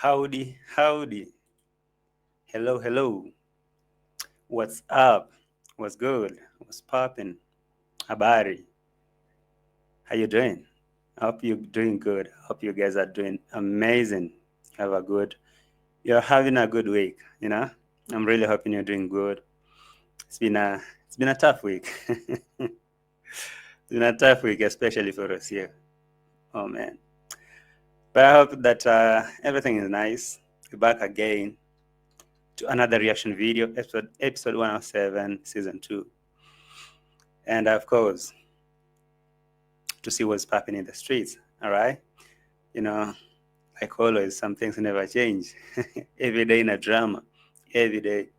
Howdy, howdy. Hello, hello. What's up? What's good? What's popping? Habari. How you doing? I hope you're doing good. I hope you guys are doing amazing. You're having a good week, you know? I'm really hoping you're doing good. It's been a tough week. It's been a tough week, especially for us here. Oh man. But I hope that everything is nice. We're back again to another reaction video, episode 107, season 2. And of course, to see what's popping in the streets. All right. You know, like always, some things never change. Every day in a drama. Every day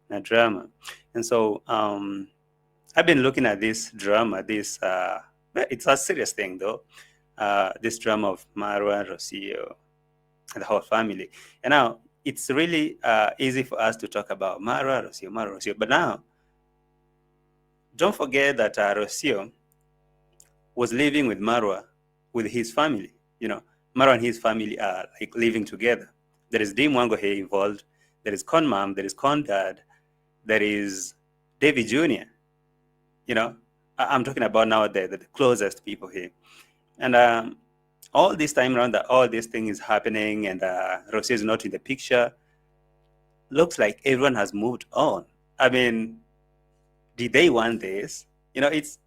in a drama. And so I've been looking at this drama, it's a serious thing though. This drama of MARWA, Rocio, and the whole family. And now it's really easy for us to talk about MARWA, Rocio. But now, don't forget that Rocio was living with MARWA, with his family. You know, MARWA and his family are like living together. There is DEE MWANGO here involved. There is Con Mom. There is Con Dad. There is David Jr. You know, I'm talking about now the closest people here. And all this time around that all this thing is happening and Rocio is not in the picture, looks like everyone has moved on. I mean, did they want this? You know, it's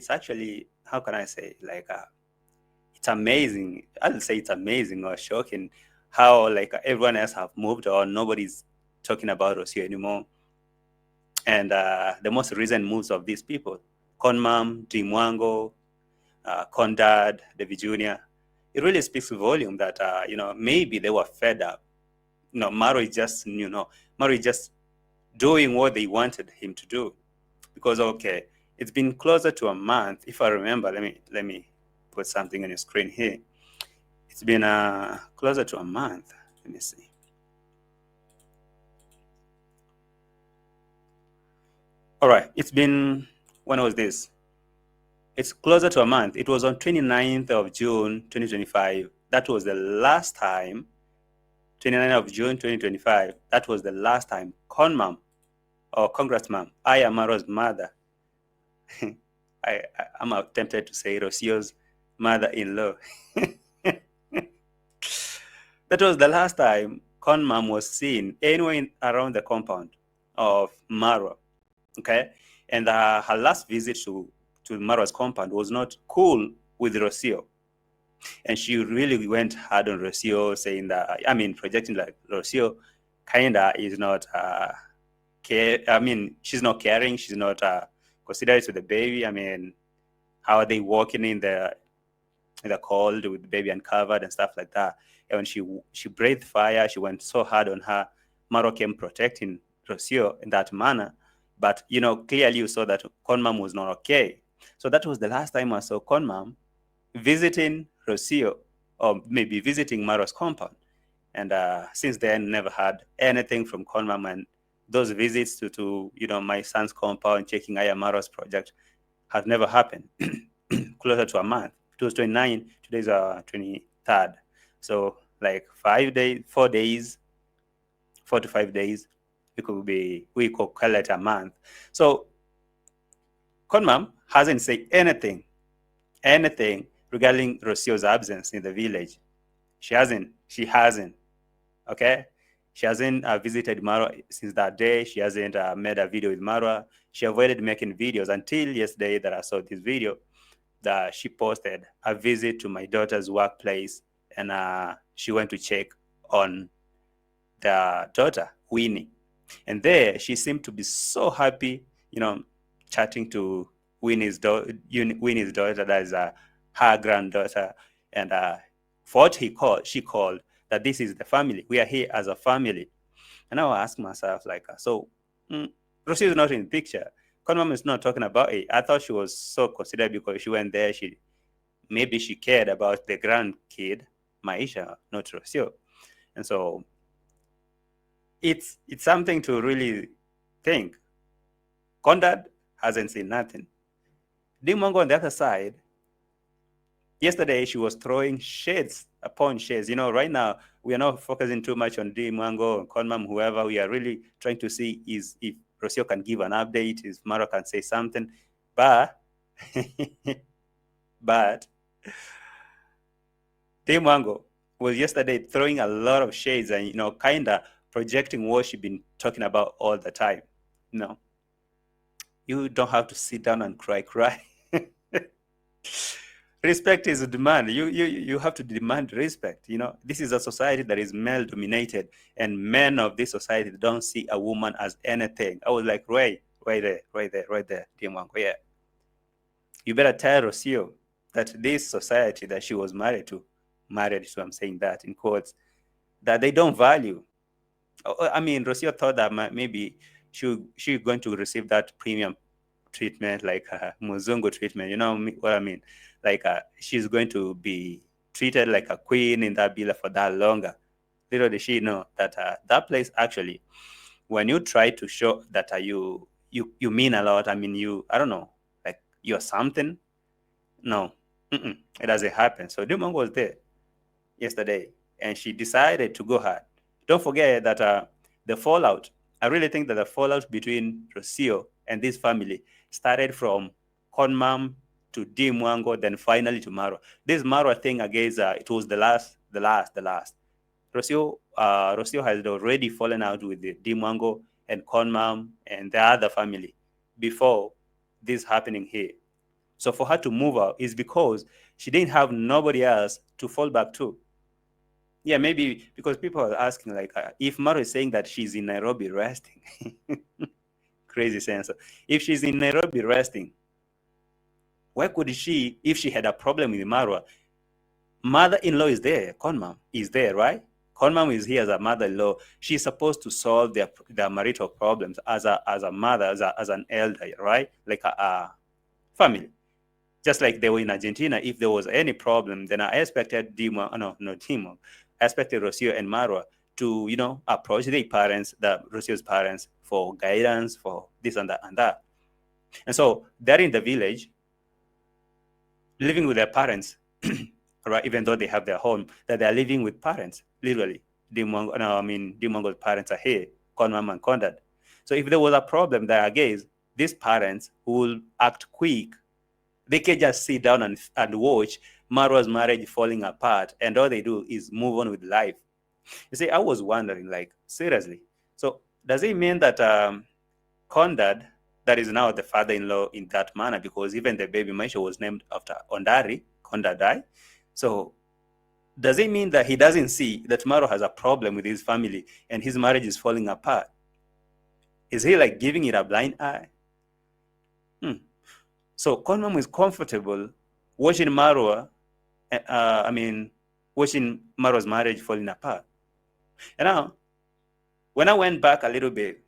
actually, how can I say, like it's amazing. I'll say it's amazing or shocking how like everyone else have moved on. Nobody's talking about Rocio anymore. And the most recent moves of these people, Con Mom, DEE MWANGO, Con Dad, David Jr., it really speaks volume that maybe they were fed up. Maro is just doing what they wanted him to do. Because okay, it's been closer to a month. If I remember, let me put something on your screen here. It's been closer to a month. Let me see. All right, it's been, when was this? It's closer to a month. It was on 29th of June, 2025. That was the last time, 29th of June, 2025. That was the last time Con Mom, or Congrats Mom, I am Maro's mother. I'm tempted to say Rocio's mother-in-law. That was the last time Con Mom was seen anywhere around the compound of Marwa. Okay, and her last visit to Marwa's compound was not cool with Rocio, and she really went hard on Rocio, saying that, I mean, projecting like Rocio kinda is not she's not caring, she's not considerate to the baby. I mean, how are they walking in the cold with the baby uncovered and stuff like that? And when she breathed fire, she went so hard on her. Marwa came protecting Rocio in that manner. But, clearly you saw that Con Mom was not okay. So that was the last time I saw Con Mom visiting Rocio, or maybe visiting Marwa's compound. And since then, never had anything from Con Mom. And those visits to my son's compound, checking Aya Marwa's project, have never happened. Closer to a month. It was 29, today's 23rd. So like 4 to 5 days, we could call it a month. So Con Mom hasn't said anything regarding Rocio's absence in the village. She hasn't. Okay, she hasn't visited Marwa since that day. She hasn't made a video with Marwa. She avoided making videos until yesterday that I saw this video that she posted a visit to my daughter's workplace, and she went to check on the daughter, Winnie. And there she seemed to be so happy, chatting to Winnie's daughter, that is her granddaughter. And for what she called that this is the family. We are here as a family. And I asked myself, like, so Rosie is not in the picture. Con Mom is not talking about it. I thought she was so considerate because she went there. Maybe she cared about the grandkid, Maisha, not Rocio. And so it's something to really think. Con Dad hasn't seen nothing. DEE MWANGO on the other side, Yesterday, she was throwing shades upon shades. Right now, we are not focusing too much on DEE MWANGO, Conmam, whoever. We are really trying to see is if Rocio can give an update, if Marwa can say something. But, but DEE MWANGO was yesterday throwing a lot of shades and, kind of projecting what she's been talking about all the time. You don't have to sit down and cry. Respect is a demand. You have to demand respect. This is a society that is male dominated, and men of this society don't see a woman as anything. I was like, right there, DEE MWANGO. Yeah, you better tell Rocio that this society that she was married to, I'm saying that in quotes, that they don't value. I mean, Rocio thought that maybe she going to receive that premium treatment, like Muzungu treatment. You know what I mean? Like she's going to be treated like a queen in that villa for that longer. Little did she know that that place actually, when you try to show that you mean a lot. I mean, I don't know, like you're something. No, it doesn't happen. So DEE MWANGO was there yesterday, and she decided to go hard. Don't forget that the fallout, I really think that the fallout between Rocio and this family started from Conmam to DEE MWANGO, then finally to Marwa. This Marwa thing, again, it was the last. Rocio has already fallen out with the DEE MWANGO and Conmam and the other family before this happening here. So for her to move out is because she didn't have nobody else to fall back to. Yeah, maybe because people are asking, like, if Maro is saying that she's in Nairobi resting, crazy sense. If she's in Nairobi resting, why could she, if she had a problem with Marwa? Mother-in-law is there, Conmam is there, right? Conmam is here as a mother-in-law. She's supposed to solve their marital problems as a mother, as an elder, right? Like a family. Just like they were in Argentina, if there was any problem, then I expected I expected Rocio and Marwa to, approach their parents, Rocio's parents, for guidance, for this and that and that. And so they're in the village, living with their parents, right? Even though they have their home, that they're living with parents, literally. DEE MWANGO's parents are here, Conmam and Condad. So if there was a problem there, again, these parents will act quick. They can just sit down and watch Marwa's marriage falling apart, and all they do is move on with life. You see, I was wondering, like, seriously. So does it mean that Condad, that is now the father-in-law in that manner, because even the baby Maisha was named after Ondari, Condadai. So does it mean that he doesn't see that Marwa has a problem with his family and his marriage is falling apart? Is he like giving it a blind eye? So Conmam is comfortable watching Marwa, watching Marwa's marriage falling apart. And now, when I went back a little bit,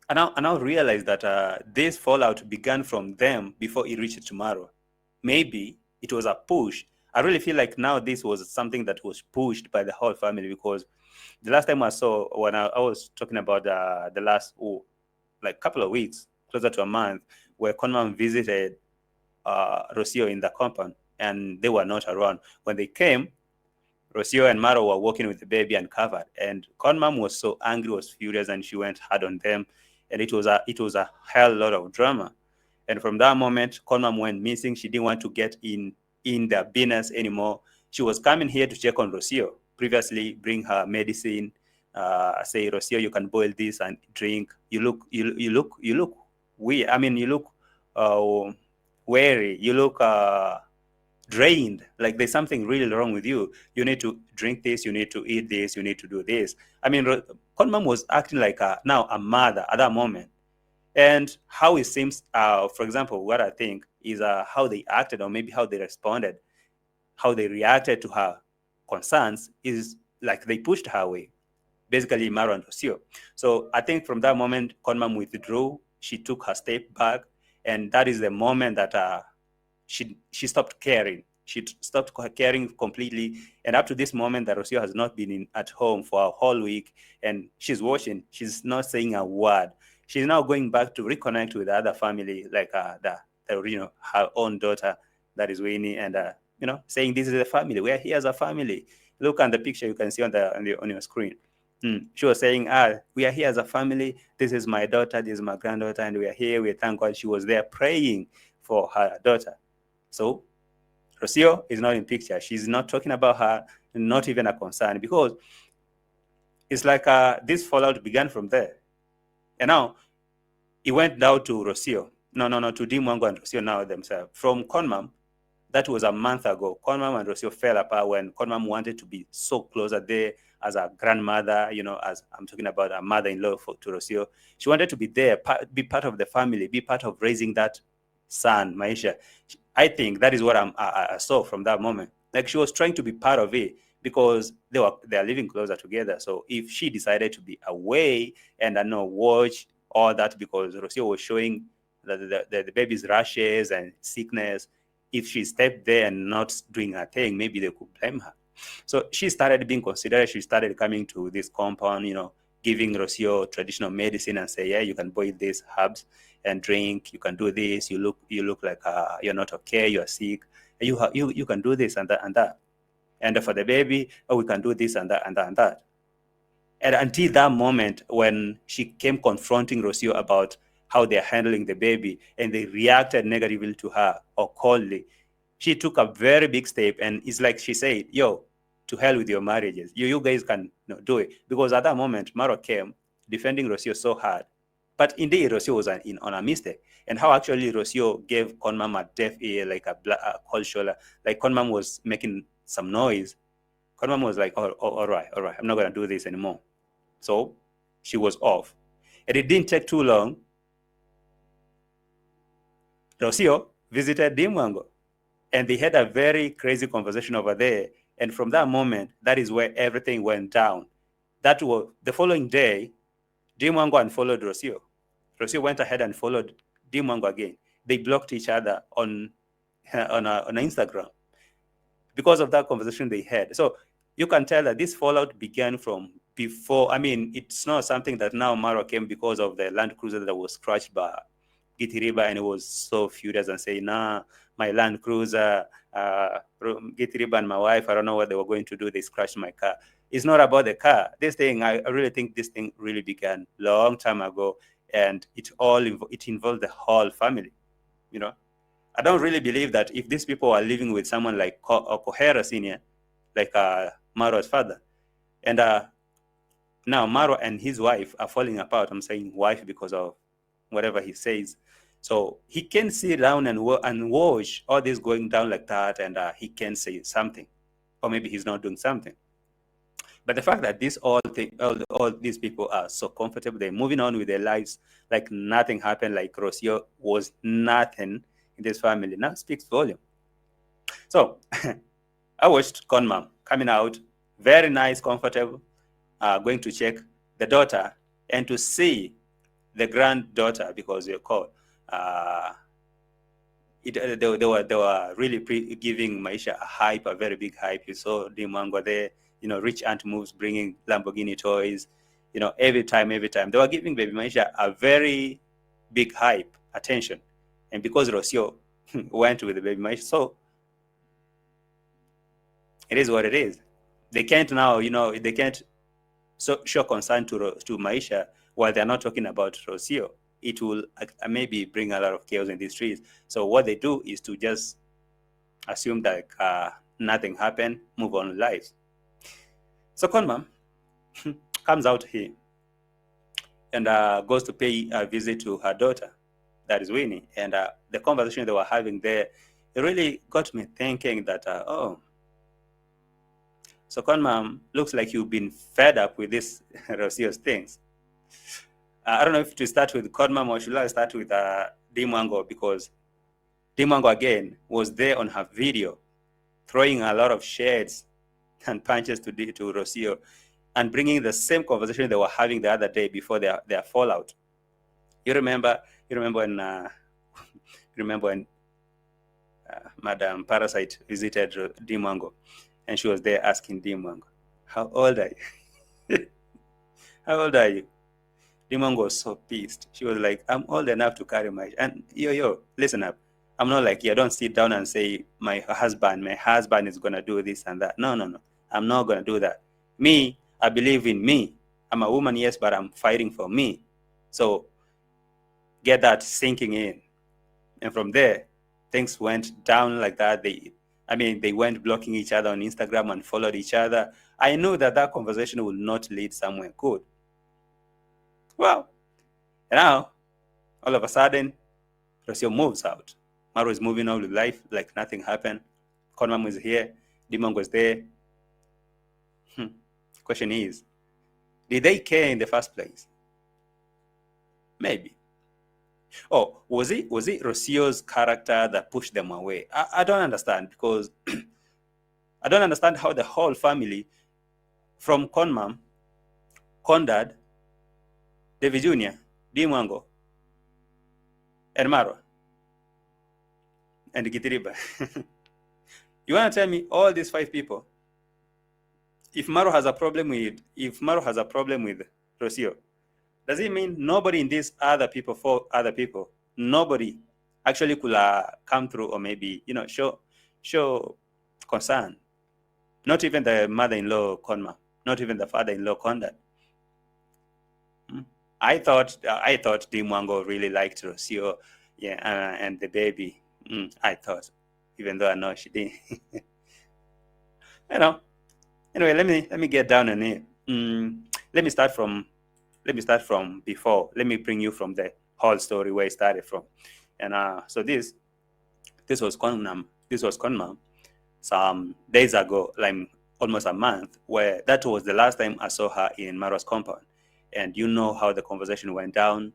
I now realized that this fallout began from them before it reached to Marwa. Maybe it was a push. I really feel like now this was something that was pushed by the whole family, because the last time I saw, when I was talking about the last couple of weeks, closer to a month, where Conmam visited Rocio in the compound, and they were not around. When they came, Rocio and Marwa were walking with the baby uncovered, and Conmam was so angry, was furious, and she went hard on them, and it was a hell lot of drama. And from that moment, Conmam went missing. She didn't want to get in their business anymore. She was coming here to check on Rocio. Previously, bring her medicine. Say, Rocio, you can boil this and drink. You look weird. I mean, you look wary. You look drained. Like there's something really wrong with you. You need to drink this. You need to eat this. You need to do this. I mean, Conmam was acting like now a mother at that moment. And how it seems, for example, what I think is how they acted, or maybe how they responded, how they reacted to her concerns, is like they pushed her away, basically Marwa and Rocio. So I think from that moment, Conmam withdrew. She took her step back, and that is the moment that she stopped caring. She stopped caring completely. And up to this moment, that Rocio has not been at home for a whole week, and she's watching. She's not saying a word. She's now going back to reconnect with the other family, like her own daughter, that is Winnie, and saying this is a family. We are here as a family. Look at the picture you can see on your screen. She was saying, we are here as a family. This is my daughter, this is my granddaughter, and we are here. We thank God. She was there praying for her daughter. So Rocio is not in picture. She's not talking about her, not even a concern, because it's like this fallout began from there. And now it went down to Rocio. No, to DEE MWANGO and Rocio now themselves. From Conmam, that was a month ago. Conmam and Rocio fell apart when Conmam wanted to be so closer there as a grandmother, as I'm talking about a mother-in-law to Rocio. She wanted to be there, be part of the family, be part of raising that son, Maisha. I think that is what I saw from that moment. Like, she was trying to be part of it because they are living closer together. So if she decided to be away and watch all that because Rocio was showing the baby's rashes and sickness, if she stepped there and not doing her thing, maybe they could blame her. So she started being considerate. She started coming to this compound, giving Rocio traditional medicine and say, yeah, you can boil these herbs and drink. You can do this. You look like you're not okay. You're sick. You can do this and that and that. And for the baby, we can do this and that and that and that. And until that moment when she came confronting Rocio about how they're handling the baby, and they reacted negatively to her or coldly, she took a very big step, and it's like she said, yo, to hell with your marriages. You guys can do it. Because at that moment, Marwa came defending Rocio so hard. But indeed, Rocio was on a mistake. And how actually Rocio gave Conmam a deaf ear, like a cold shoulder. Like Conmam was making some noise. Conmam was like, all right, I'm not going to do this anymore. So she was off. And it didn't take too long. Rocio visited DEE MWANGO. And they had a very crazy conversation over there. And from that moment, that is where everything went down. That was the following day, DEE MWANGO unfollowed Rocio. Rocio went ahead and followed DEE MWANGO again. They blocked each other on Instagram because of that conversation they had. So you can tell that this fallout began from before. I mean, it's not something that now Marwa came because of the Land Cruiser that was crashed by Githiriba, and it was so furious and saying, nah, my Land Cruiser, Githiriba and my wife, I don't know what they were going to do. They scratched my car. It's not about the car. This thing, I really think this thing really began long time ago, and it involved the whole family, I don't really believe that if these people are living with someone like Kohera Senior, like Marwa's father, and now Marwa and his wife are falling apart. I'm saying wife because of whatever he says. So he can sit down and watch all this going down like that, and he can say something, or maybe he's not doing something. But the fact that all these people are so comfortable, they're moving on with their lives like nothing happened, like Rocio was nothing in this family, now speaks volume. So I watched Conmam coming out, very nice, comfortable, going to check the daughter and to see the granddaughter, because they called. They were really giving Maisha a hype, a very big hype. You saw DEE MWANGO there, rich aunt moves, bringing Lamborghini toys, every time. They were giving baby Maisha a very big hype, attention. And because Rocio went with the baby Maisha, so it is what it is. They can't now, they can't show concern to Maisha while they're not talking about Rocio. It will maybe bring a lot of chaos in these streets. So what they do is to just assume that nothing happened, move on with life. So Conmam comes out here and goes to pay a visit to her daughter, that is Winnie. And the conversation they were having there, it really got me thinking that, so Conmam, looks like you've been fed up with this Rocio's things. I don't know if to start with Conmam or should I start with DEE MWANGO, because DEE MWANGO again was there on her video, throwing a lot of shades and punches to Rocio, and bringing the same conversation they were having the other day before their fallout. You remember when Madam Parasite visited DEE MWANGO, and she was there asking DEE MWANGO, how old are you? How old are you? DEE MWANGO was so pissed. She was like, I'm old enough to carry my... And yo, listen up. I'm not like, yeah, don't sit down and say, my husband is going to do this and that. No. I'm not going to do that. Me, I believe in me. I'm a woman, yes, but I'm fighting for me. So get that sinking in. And from there, things went down like that. They went blocking each other on Instagram and followed each other. I knew that conversation will not lead somewhere good. Well, now, all of a sudden, Rocio moves out. Marwa is moving on with life like nothing happened. Conmam was here. DEE MWANGO was there. Question is, did they care in the first place? Maybe. Oh, was it Rocio's character that pushed them away? I don't understand, because I don't understand how the whole family, from Conmam, Condad, David Jr., DEE MWANGO, and Marwa, and Gitiriba. You want to tell me all these 5 people, if Marwa has a problem with Rocio, does it mean nobody in these other people, 4 other people, nobody actually could come through, or maybe, show concern? Not even the mother-in-law Conma, not even the father-in-law Condad. I thought DEE MWANGO really liked Rocio, yeah, and the baby. I thought, even though I know she didn't. Anyway, let me get down on it. Let me start from before. Let me bring you from the whole story where it started from. And so this was Conmam. This was Conmam some days ago, like almost a month, where that was the last time I saw her in Marwa's compound. And you know how the conversation went down,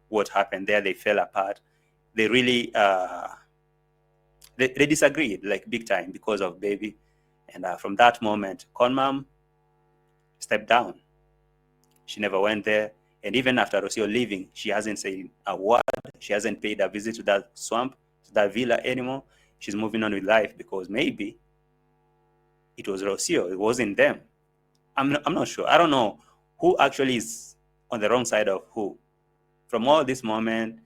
what happened there. They fell apart. They really they disagreed like big time because of baby. And from that moment, Conmam stepped down. She never went there. And even after Rocio leaving, she hasn't said a word. She hasn't paid a visit to that swamp, to that villa anymore. She's moving on with life, because maybe it was Rocio. It wasn't them. I'm not sure. I don't know who actually is on the wrong side of who. From all this moment,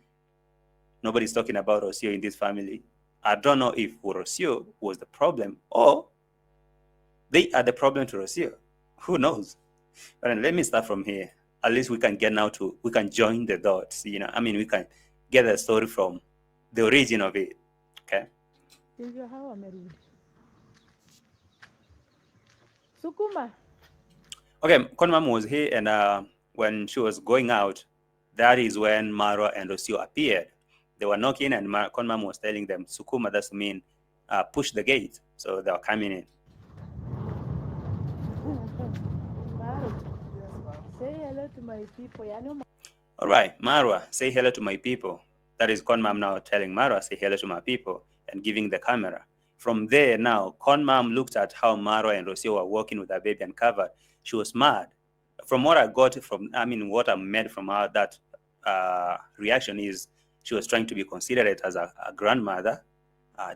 nobody's talking about Rocio in this family. I don't know if Rocio was the problem, or they are the problem to Rocio. Who knows? But let me start from here. At least we can we can join the dots. We can get the story from the origin of it. Okay. Sukuma. Okay, Conmam was here, and when she was going out, that is when Marwa and Rocio appeared. They were knocking, and Conmam was telling them, Sukuma, that's mean push the gate. So they were coming in. Say hello to my people. All right, Marwa, say hello to my people. That is Conmam now telling Marwa, say hello to my people, and giving the camera. From there now, Conmam looked at how Marwa and Rocio were walking with their baby uncovered. She was mad. From what I got what I made from her, that reaction is she was trying to be considerate as a grandmother.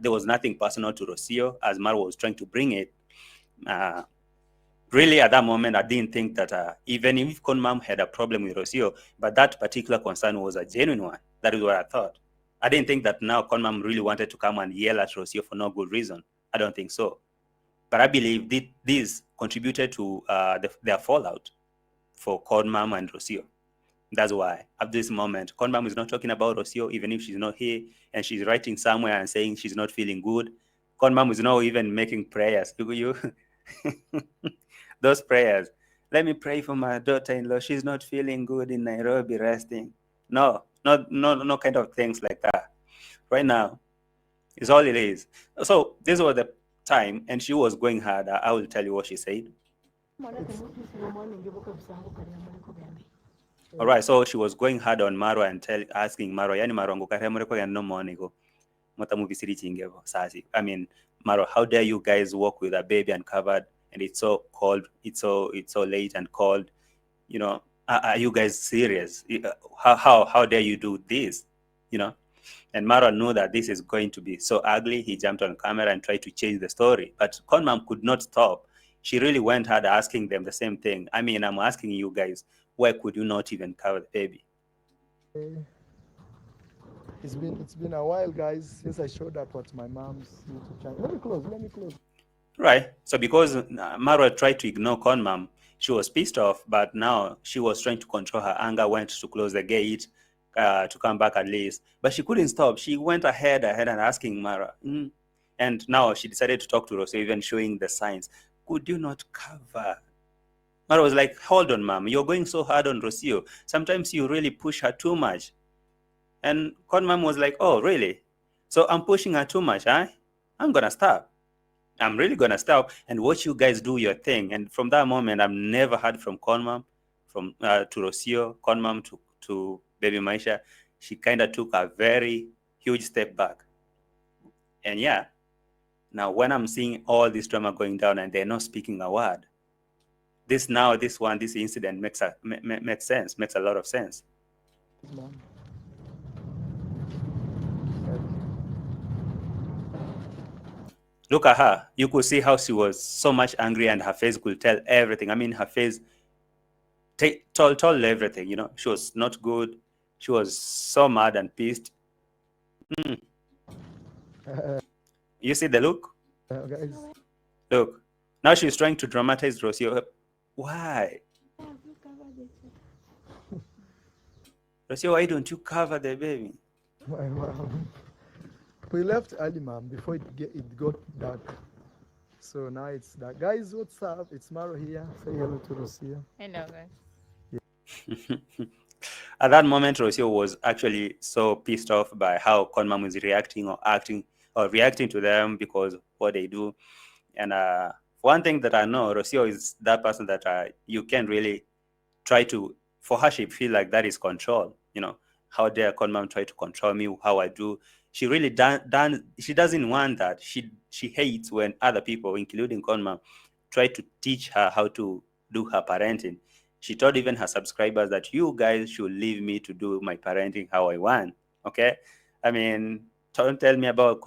There was nothing personal to Rocio, as Marwa was trying to bring it. Really, at that moment, I didn't think that even if Conmam had a problem with Rocio, but that particular concern was a genuine one. That is what I thought. I didn't think that now Conmam really wanted to come and yell at Rocio for no good reason. I don't think so. But I believe this contributed to their fallout for Conmam and Rocio. That's why at this moment, Conmam is not talking about Rocio, even if she's not here, and she's writing somewhere and saying she's not feeling good. Conmam is not even making prayers. Those prayers. Let me pray for my daughter-in-law. She's not feeling good in Nairobi, resting. No kind of things like that. Right now, it's all it is. So this was the time, and she was going hard. I will tell you what she said. All right, so she was going hard on Marwa and asking Marwa, yani Marwa ngukaremureko ya no monigo. I mean, Marwa, how dare you guys walk with a baby uncovered, and it's so cold, it's so late and cold. Are you guys serious? How dare you do this? And Marwa knew that this is going to be so ugly. He jumped on camera and tried to change the story, but Conmam could not stop. She really went hard asking them the same thing. I mean, I'm asking you guys, why could you not even cover the baby? It's been a while, guys, since I showed up at my mom's YouTube channel. Let me close. Let me close. Right. So because Marwa tried to ignore Conmam, she was pissed off, but now she was trying to control her anger, went to close the gate to come back at least. But she couldn't stop. She went ahead and asking Marwa. And now she decided to talk to Rocio, even showing the signs. Could you not cover? Marwa was like, hold on, mom. You're going so hard on Rocio. Sometimes you really push her too much. And Conmam was like, oh, really? So I'm pushing her too much, huh? I'm going to stop. I'm really gonna stop and watch you guys do your thing. And from that moment, I've never heard from Conmam, from to Rocio, Conmam to Baby Maisha. She kind of took a very huge step back. And yeah, now when I'm seeing all this drama going down and they're not speaking a word, this incident makes sense, makes a lot of sense. Mom. Look at her. You could see how she was so much angry, and her face could tell everything. I mean, her face told everything. She was not good. She was so mad and pissed. You see the look? Guys, Look. Now she's trying to dramatize Rocio. Why? Rocio, why don't you cover the baby? my mom. We left early, mom, before it got dark. So now it's dark. Guys, what's up? It's Maro here. Say hello to Rocio. Hello, guys. At that moment, Rocio was actually so pissed off by how Conmam was reacting or acting or reacting to them because what they do. And one thing that I know, Rocio is that person that you can really try to, for her, she feel like that is control. How dare Conmam try to control me, how I do. She really she doesn't want that. She hates when other people, including Conmam, try to teach her how to do her parenting. She told even her subscribers that you guys should leave me to do my parenting how I want. Okay, I mean, don't tell me about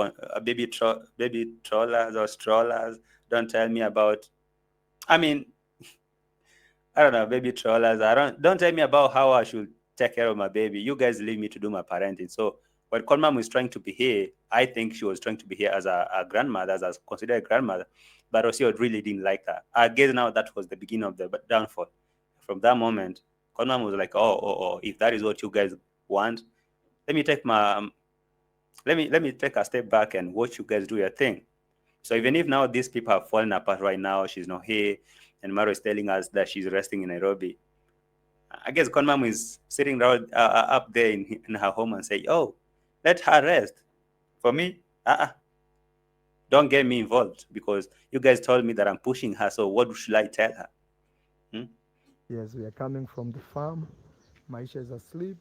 baby trollers or strollers. Don't tell me about. I mean, I don't know, baby trollers. Don't tell me about how I should take care of my baby. You guys leave me to do my parenting. So when Conmam was trying to be here, I think she was trying to be here as a grandmother, as considered a grandmother. But Rocio really didn't like that. I guess now that was the beginning of the downfall. From that moment, Conmam was like, oh, if that is what you guys want, let me take my let me take a step back and watch you guys do your thing. So even if now these people have fallen apart right now, she's not here, and Maro is telling us that she's resting in Nairobi. I guess Conmam is sitting down up there in her home and say, "Oh, let her rest. For me, don't get me involved because you guys told me that I'm pushing her. So what should I tell her?" Hmm? Yes, we are coming from the farm. Maisha is asleep.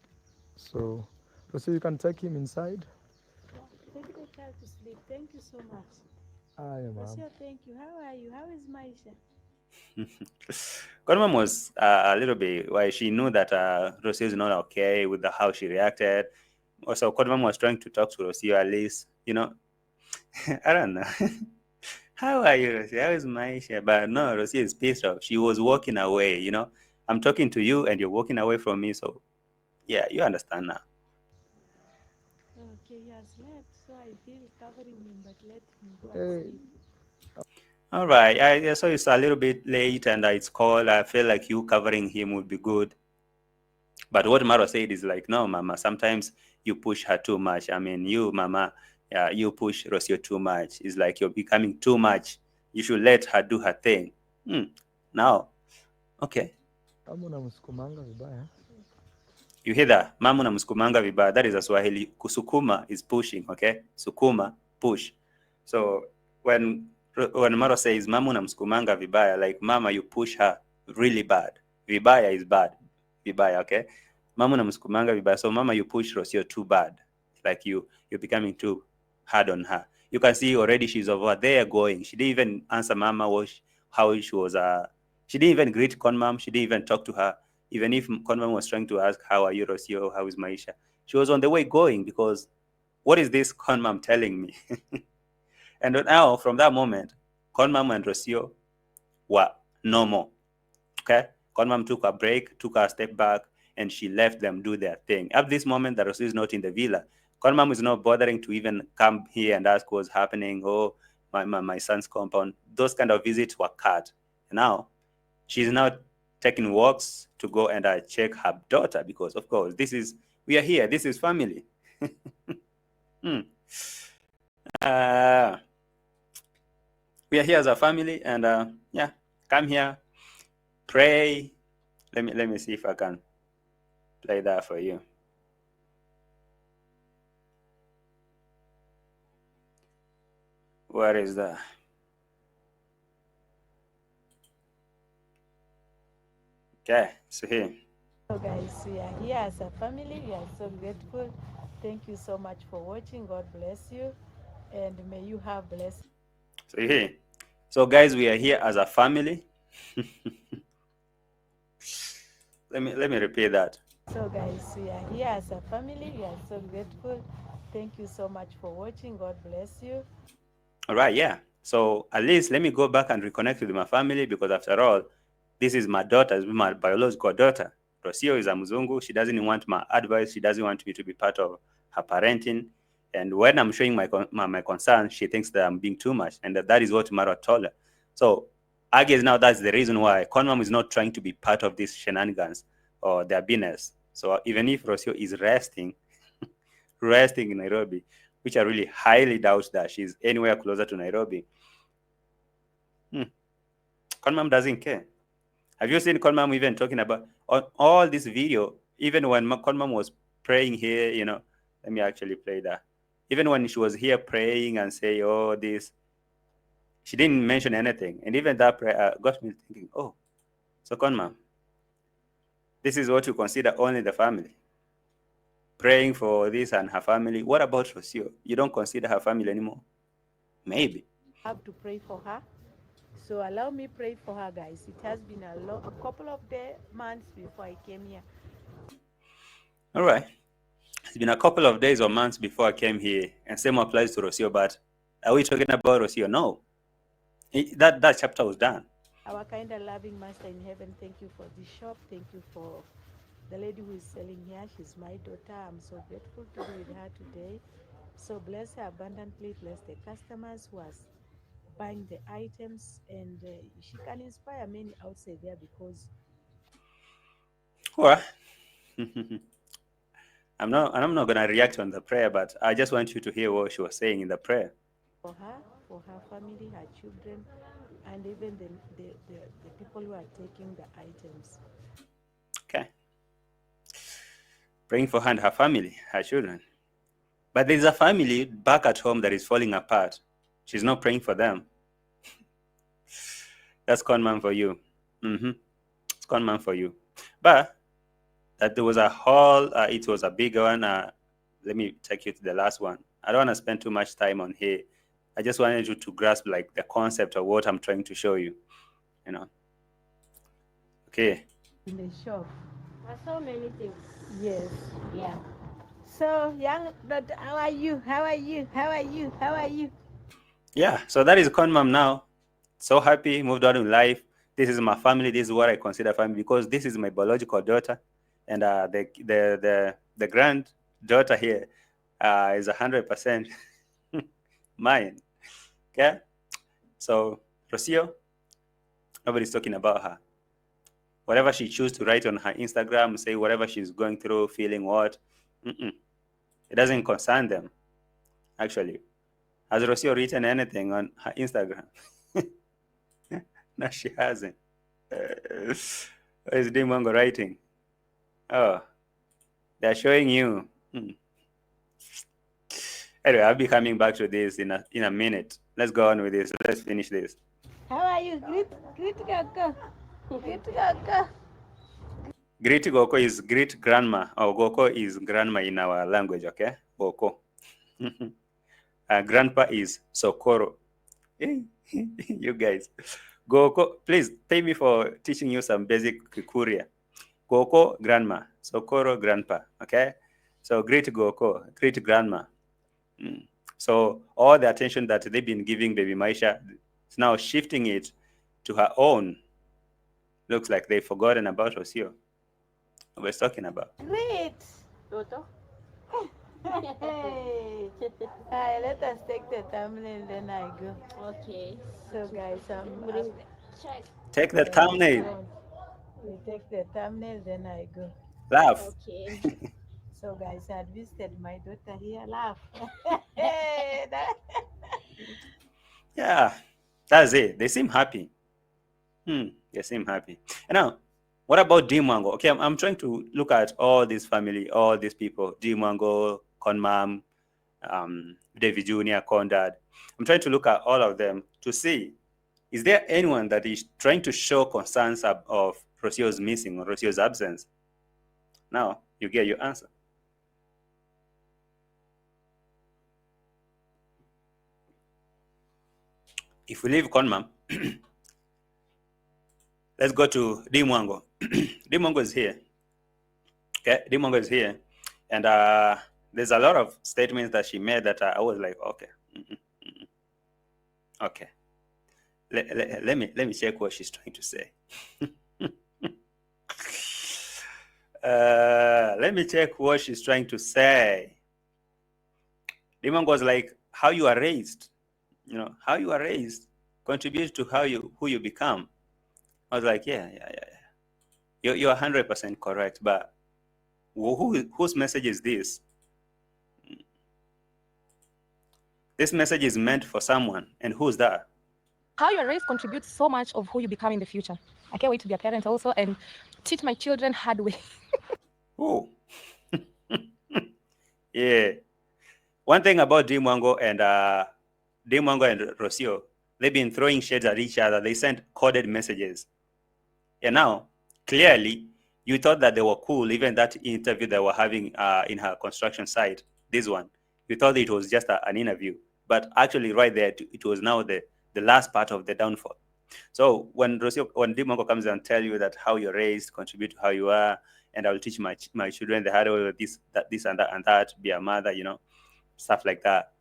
So, Rocio, you can take him inside. Take the child to sleep. Thank you so much. Hi, mom. Rocio, thank you. How are you? How is Maisha? Conmam was a little bit why she knew that Rocio is not okay with how she reacted. Also, Conmam was trying to talk to Rocio at least, I don't know. How are you, Rosie? How is Maisha? But no, Rosie is pissed off. She was walking away. I'm talking to you and you're walking away from me. So, yeah, you understand now. Okay, he has slept, so I feel covering him, but let him go and Hey, sleep. All right. I saw it's a little bit late and it's cold. I feel like you covering him would be good. But what Maro said is like, no, Mama, sometimes you push her too much. I mean, you, Mama, yeah, you push Rocio too much. It's like you're becoming too much. You should let her do her thing. Now, okay. I'm gonna msukumanga vibaya. You hear that? Mamu na msukumanga vibaya. That is a Swahili. Kusukuma is pushing, okay? Sukuma, push. So when Maro says mamu na msukumanga vibaya, like mama, you push her really bad. Vibaya is bad. Vibaya, okay? Mamu na msukumanga vibaya. So mama, you push Rocio too bad. Like you're becoming too hard on her. You can see already she's over there going. She didn't even answer mama how she was. She didn't even greet Conmam. She didn't even talk to her. Even if Conman was trying to ask, how are you, Rocio? How is Maisha? She was on the way going because what is this Conmam telling me? And now, from that moment, Conmam and Rocio were no more. Okay? Conmam took a break, took a step back, and she left them do their thing. At this moment, that Rocio is not in the villa. Con mom is not bothering to even come here and ask what's happening. Oh, my son's compound. Those kind of visits were cut. Now, she's now taking walks to go and check her daughter because, of course, we are here. This is family. uh, we are here as a family, and yeah, come here, pray. Let me see if I can play that for you. Where is that? Okay, so here. So guys, we are here as a family. We are so grateful. Thank you so much for watching. God bless you, and may you have blessed. So here. So guys, we are here as a family. let me repeat that. So guys, we are here as a family. We are so grateful. Thank you so much for watching. God bless you. All right, yeah. So at least let me go back and reconnect with my family because after all, this is my daughter, my biological daughter. Rocio is a Mzungu. She doesn't want my advice. She doesn't want me to be part of her parenting. And when I'm showing my concern, she thinks that I'm being too much. And that is what Marwa told her. So I guess now that's the reason why Conmam is not trying to be part of these shenanigans or their business. So even if Rocio is resting in Nairobi, which I really highly doubt that she's anywhere closer to Nairobi, Conmam doesn't care. Have you seen Conmam even talking about on all this video, even when Conmam was praying here, let me actually play that. Even when she was here praying and say, oh, this, she didn't mention anything. And even that prayer got me thinking, oh, so Conmam, this is what you consider only the family. Praying for this and her family. What about Rocio? You don't consider her family anymore? Maybe. I have to pray for her. So allow me pray for her, guys. It has been a couple of months before I came here. All right. It's been a couple of days or months before I came here, and same applies to Rocio, but are we talking about Rocio? No. That chapter was done. Our kind and loving Master in heaven, thank you for this shop. Thank you for the lady who is selling here. She's my daughter. I'm so grateful to be with her today. So bless her abundantly. Bless the customers who are buying the items, and she can inspire many outside there because Well, I'm not gonna react on the prayer, but I just want you to hear what she was saying in the prayer. for her family, her children, and even the people who are taking the items. Okay. Praying for her and her family, her children. But there's a family back at home that is falling apart. She's not praying for them. That's conman for you. It's conman for you. But that there was a whole, it was a big one. Let me take you to the last one. I don't want to spend too much time on here. I just wanted you to grasp like the concept of what I'm trying to show you. Okay. In the shop. So many things. Yes. Yeah. So, young daughter, how are you? How are you? How are you? How are you? Yeah, so that is Conmam now. So happy, moved on in life. This is my family. This is what I consider family because this is my biological daughter, and the granddaughter here is 100% mine. Okay, so Rocio, nobody's talking about her. Whatever she chooses to write on her Instagram, say whatever she's going through, feeling what, it doesn't concern them. Actually, has Rocio written anything on her Instagram? No, she hasn't. What is DEE MWANGO writing? Oh, they're showing you. Anyway, I'll be coming back to this in a minute. Let's go on with this. Let's finish this. How are you? Greet Goko. Greet Goko. Greet Goko is great grandma. Oh, Goko is grandma in our language, okay? Goko. Grandpa is Sokoro. You guys. Goko, please pay me for teaching you some basic Kikuria. Goko, grandma. Sokoro, grandpa. Okay? So great Goko, great grandma. So all the attention that they've been giving baby Maisha, it's now shifting it to her own. Looks like they've forgotten about Rocio. What we're talking about. Great. Toto? Hey. Let us take the thumbnail, then I go. Okay. So, guys, Bring the check. Take the yeah, let's thumbnail. go on. We take the thumbnail, then I go. Laugh. Okay. So, guys, I had visited my daughter here. Laugh. Hey, Yeah, that's it. They seem happy. They seem happy. And now, what about DEE MWANGO? Okay, I'm trying to look at all this family, all these people, DEE MWANGO, Conmam, David Jr., Condad. I'm trying to look at all of them to see, is there anyone that is trying to show concerns of Rocio's missing or Rocio's absence? Now, you get your answer. If we leave Conmam, let's go to DEE MWANGO. DEE MWANGO is here. Okay, DEE MWANGO is here. And there's a lot of statements that she made that I was like, okay. Okay. Let me check what she's trying to say. Let me check what she's trying to say. DEE MWANGO was like, how you are raised, how you are raised contributes to who you become. I was like, yeah. You're 100% correct, but whose message is this? This message is meant for someone, and who's that? How you're raised contributes so much of who you become in the future. I can't wait to be a parent also and teach my children hard way. Oh. Yeah. One thing about DEE MWANGO and Rocio, they've been throwing shades at each other. They sent coded messages. And now, clearly, you thought that they were cool, even that interview they were having in her construction site, this one. You thought it was just an interview. But actually, right there, it was now the last part of the downfall. So when DEE MWANGO comes and tell you that how you're raised contribute to how you are, and I will teach my children the hard way, this and that, be a mother, stuff like that.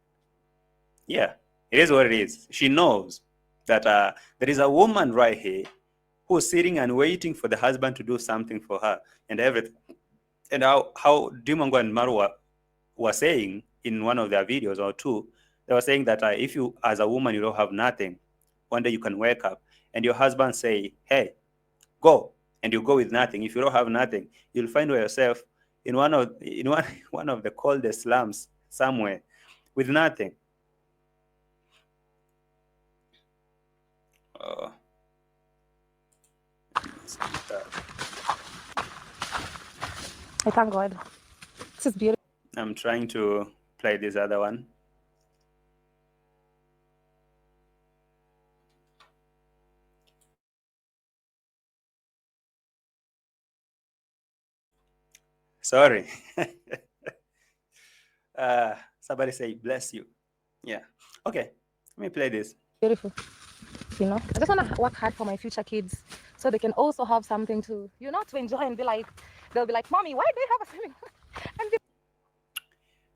Yeah, it is what it is. She knows that there is a woman right here who's sitting and waiting for the husband to do something for her and everything. And how DEE MWANGO and Marwa were saying in one of their videos or two, they were saying that if you, as a woman, you don't have nothing, one day you can wake up and your husband say, hey, go, and you go with nothing. If you don't have nothing, you'll find yourself in one of the coldest slums somewhere with nothing. I thank God. This is beautiful. I'm trying to play this other one. Sorry. Somebody say, bless you. Yeah. Okay. Let me play this. Beautiful. I just want to work hard for my future kids so they can also have something to, to enjoy and be like, they'll be like, Mommy, why do they have a swimming pool?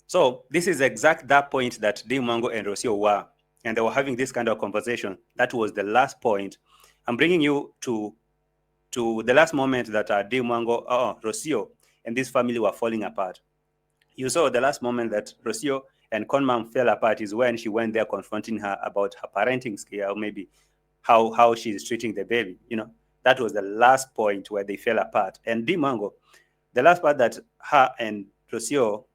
So this is exact that point that DEE MWANGO and Rocio were, and they were having this kind of conversation. That was the last point. I'm bringing you to the last moment that DEE MWANGO, Rocio, and this family were falling apart. You saw the last moment that Rocio and Conmam fell apart is when she went there confronting her about her parenting skill, or maybe how she's treating the baby. That was the last point where they fell apart. And DEE MWANGO, the last part that her and Rocio,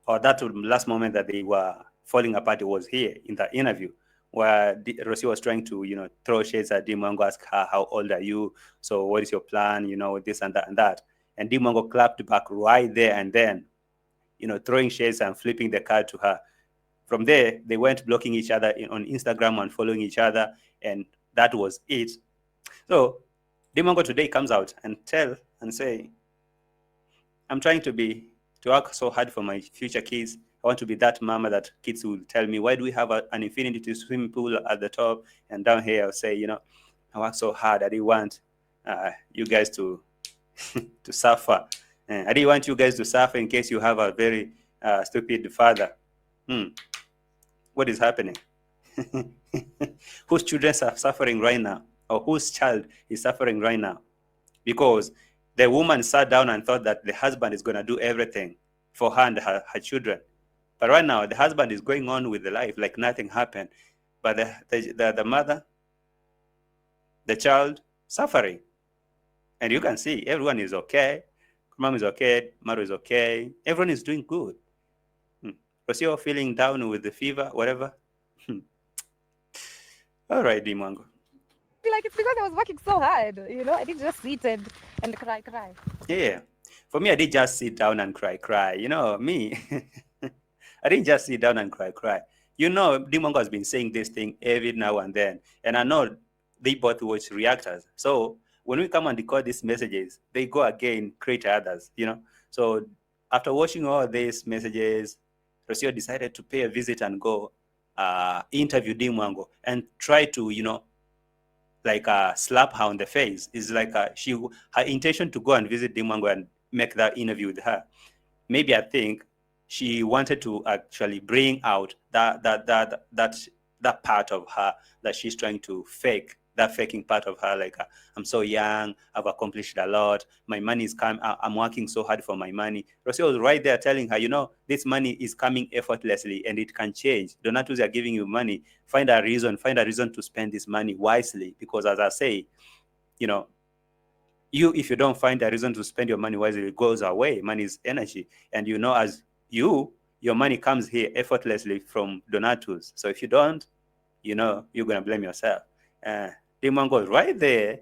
or that last moment that they were falling apart, was here in the interview where Rocio was trying to, throw shades at DEE MWANGO, ask her, how old are you? So what is your plan? This and that and that. And DEE MWANGO clapped back right there and then, throwing shades and flipping the card to her. From there, they went blocking each other on Instagram and following each other, and that was it. So DEE MWANGO today comes out and say, I'm trying to work so hard for my future kids. I want to be that mama that kids will tell me, why do we have an infinity swimming pool at the top, and down here I'll say, I work so hard. I didn't want you guys to to suffer. I didn't want you guys to suffer in case you have a very stupid father. What is happening? Whose children are suffering right now? Or whose child is suffering right now? Because the woman sat down and thought that the husband is going to do everything. for her and her children. But right now, the husband is going on with the life like nothing happened. But the mother, the child, suffering. And you can see everyone is okay. Mom is okay. Maru is okay. Everyone is doing good. Was you feeling down with the fever, whatever? All right, DEE MWANGO. Like it's because I was working so hard, you know. I didn't just sit and cry. Yeah. For me, I did just sit down and cry. You know, me, I didn't just sit down and cry. You know, DEE MWANGO has been saying this thing every now and then. And I know they both watch reactors. So when we come and record these messages, they go again, create others, you know. So after watching all these messages, Rocio decided to pay a visit and go interview DEE MWANGO and try to, you know, like slap her on the face. Is like her intention to go and visit DEE MWANGO and make that interview with her. Maybe I think she wanted to actually bring out that part of her that she's trying to fake, that faking part of her, like I'm so young, I've accomplished a lot, my money is coming, I'm working so hard for my money. Rocio was right there telling her, you know, this money is coming effortlessly and it can change. Donatus are giving you money. Find a reason to spend this money wisely, because as I say, you know, if you don't find a reason to spend your money wisely, it goes away. Money is energy. And you know, as your money comes here effortlessly from Donatus. So if you don't, you know, you're going to blame yourself. DEE MWANGO was right there.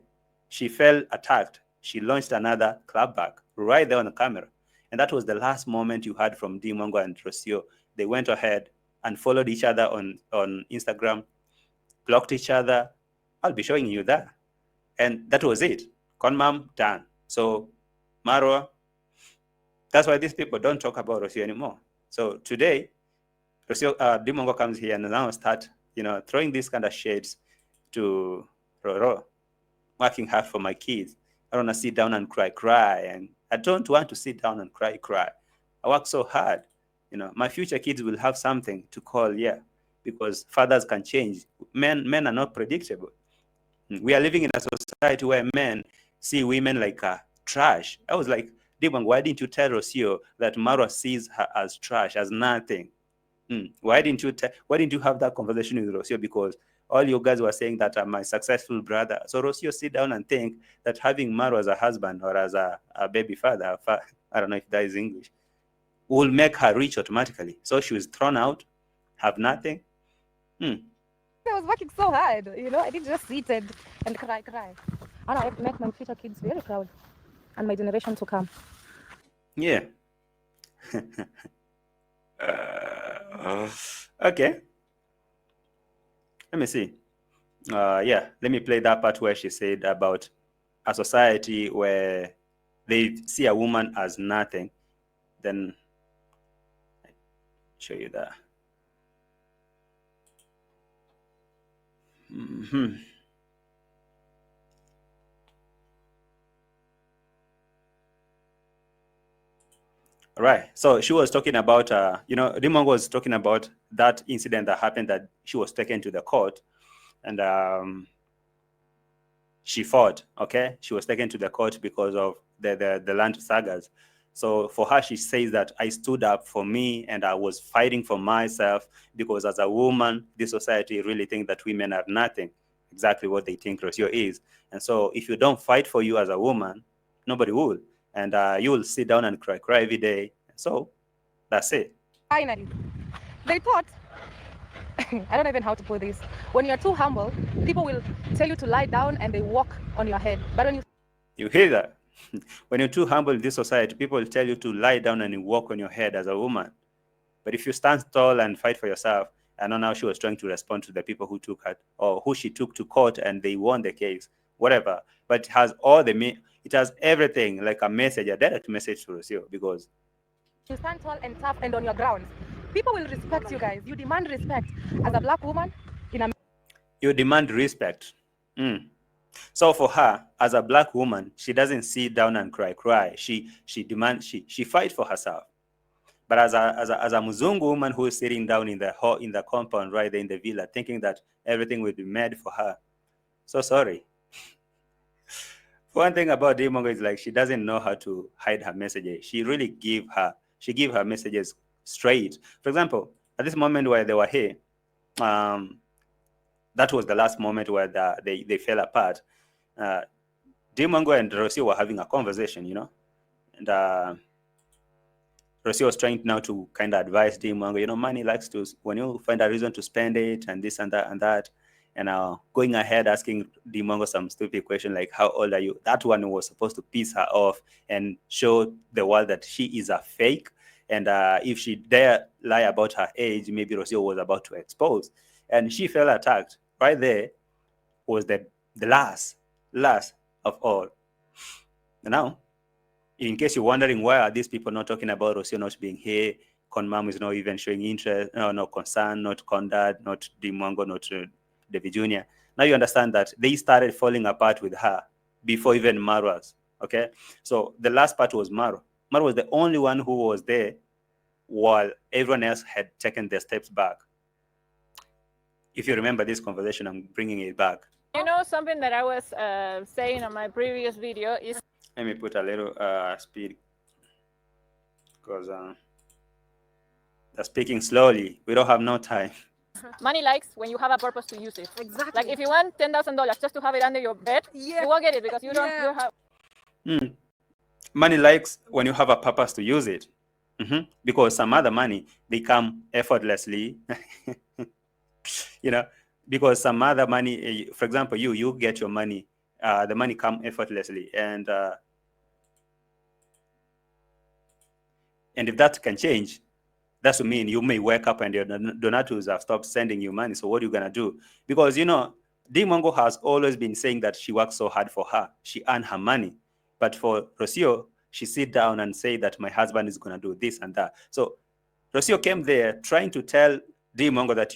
She felt attacked. She launched another clapback right there on the camera. And that was the last moment you heard from DEE MWANGO and Rocio. They went ahead and followed each other on Instagram, blocked each other. I'll be showing you that. And that was it. Conmam, done. So, Marwa, that's why these people don't talk about Rocio anymore. So today, Rocio, DEE MWANGO comes here and now start, you know, throwing these kind of shades to Roro, working hard for my kids. I don't want to sit down and cry. And I don't want to sit down and cry. I work so hard. You know, my future kids will have something to call, because fathers can change. Men are not predictable. We are living in a society where men see women like trash. I was like, DEE MWANGO, why didn't you tell Rocio that Marwa sees her as trash, as nothing? Why didn't you have that conversation with Rocio? Because all you guys were saying that I'm my successful brother. So Rocio sit down and think that having Marwa as a husband or as a baby father, I don't know if that is English, will make her rich automatically. So she was thrown out, have nothing. I was working so hard, you know. I didn't just sit and cry. And I make my future kids very proud, and my generation to come. Yeah. Okay. Let me see. Let me play that part where she said about a society where they see a woman as nothing. Then I'll show you that. Right. So she was talking about, DEE MWANGO was talking about that incident that happened, that she was taken to the court and she fought. Okay. She was taken to the court because of the land sagas. So for her, she says that I stood up for me and I was fighting for myself, because as a woman, this society really thinks that women are nothing, exactly what they think Rocio is. And so if you don't fight for you as a woman, nobody will. And you will sit down and cry every day. So that's it. Finally, they thought, I don't know even how to put this. When you're too humble, people will tell you to lie down and they walk on your head. But when you hear that? When you're too humble in this society, people will tell you to lie down and you walk on your head as a woman. But if you stand tall and fight for yourself, I know now she was trying to respond to the people who took her, or who she took to court and they won the case, whatever. But it has it has everything, like a message, a direct message to Rocio, because you stand tall and tough and on your ground, people will respect you guys. You demand respect as a black woman in a... You demand respect. So for her, as a black woman, she doesn't sit down and cry. She fights for herself. But as a Muzungu woman who is sitting down in the compound right there in the villa, thinking that everything will be made for her, so sorry. One thing about DEE MWANGO is like she doesn't know how to hide her messages. She really give her She gave her messages straight. For example, at this moment where they were here, that was the last moment where they fell apart. DEE MWANGO and Rocio were having a conversation, and Rocio was trying now to kind of advise DEE MWANGO, money likes to, when you find a reason to spend it and this and that and that, and going ahead asking DEE MWANGO some stupid question like, how old are you? That one was supposed to piss her off and show the world that she is a fake. And if she dare lie about her age, maybe Rocio was about to expose. And she felt attacked. Right there was the last of all. Now, in case you're wondering why are these people not talking about Rocio not being here, Conmam is not even showing interest, no concern, not Condad, not DEE MWANGO, not David Jr. Now you understand that they started falling apart with her before even Marwa's. Okay, so the last part was Marwa. Marwa was the only one who was there while everyone else had taken their steps back. If you remember this conversation, I'm bringing it back. Something that I was saying on my previous video is... Let me put a little speed, because they're speaking slowly. We don't have no time. Money likes when you have a purpose to use it. Exactly. Like if you want $10,000 just to have it under your bed, you won't get it because you don't have... Money likes when you have a purpose to use it. Because some other money, they come effortlessly. Because some other money, for example, you get your money, the money come effortlessly. And if that can change, that's what mean you may wake up and your donators have stopped sending you money. So what are you going to do? Because, DEE MWANGO has always been saying that she works so hard for her. She earned her money. But for Rocio, she sit down and say that my husband is going to do this and that. So Rocio came there trying to tell DEE MWANGO that,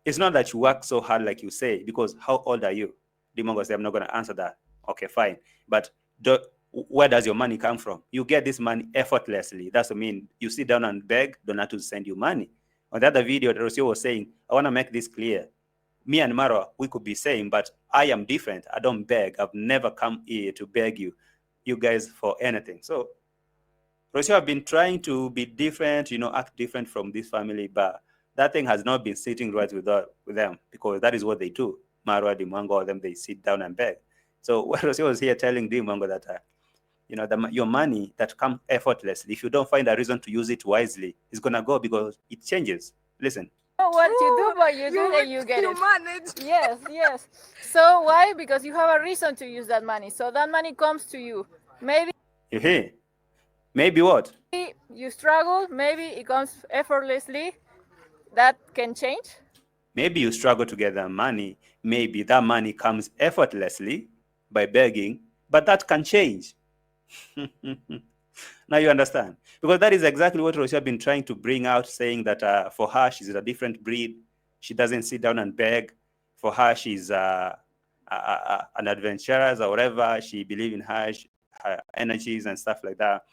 it's not that you work so hard like you say, because how old are you? DEE MWANGO said, I'm not going to answer that. Okay, fine. But where does your money come from? You get this money effortlessly. That's what I mean. You sit down and beg Donatu to send you money. On the other video, Rocio was saying, I want to make this clear. Me and Marwa, we could be same, but I am different. I don't beg. I've never come here to beg you guys for anything. So Rocio have been trying to be different, act different from this family, but that thing has not been sitting right with them, because that is what they do. Marwa, DEE MWANGO, all them, they sit down and beg. So Rocio was here telling DEE MWANGO that, your money that comes effortlessly, if you don't find a reason to use it wisely, it's going to go because it changes. Listen. What you do, but you do and you get it. Manage. Yes. So why? Because you have a reason to use that money. So that money comes to you. Maybe Maybe what? You struggle. Maybe it comes effortlessly. That can change. Maybe you struggle to get that money. Maybe that money comes effortlessly by begging, but that can change. Now you understand, because that is exactly what Rocio has been trying to bring out, saying that for her, she's a different breed. She doesn't sit down and beg. For her, she's an adventurous or whatever. She believes in her energies and stuff like that.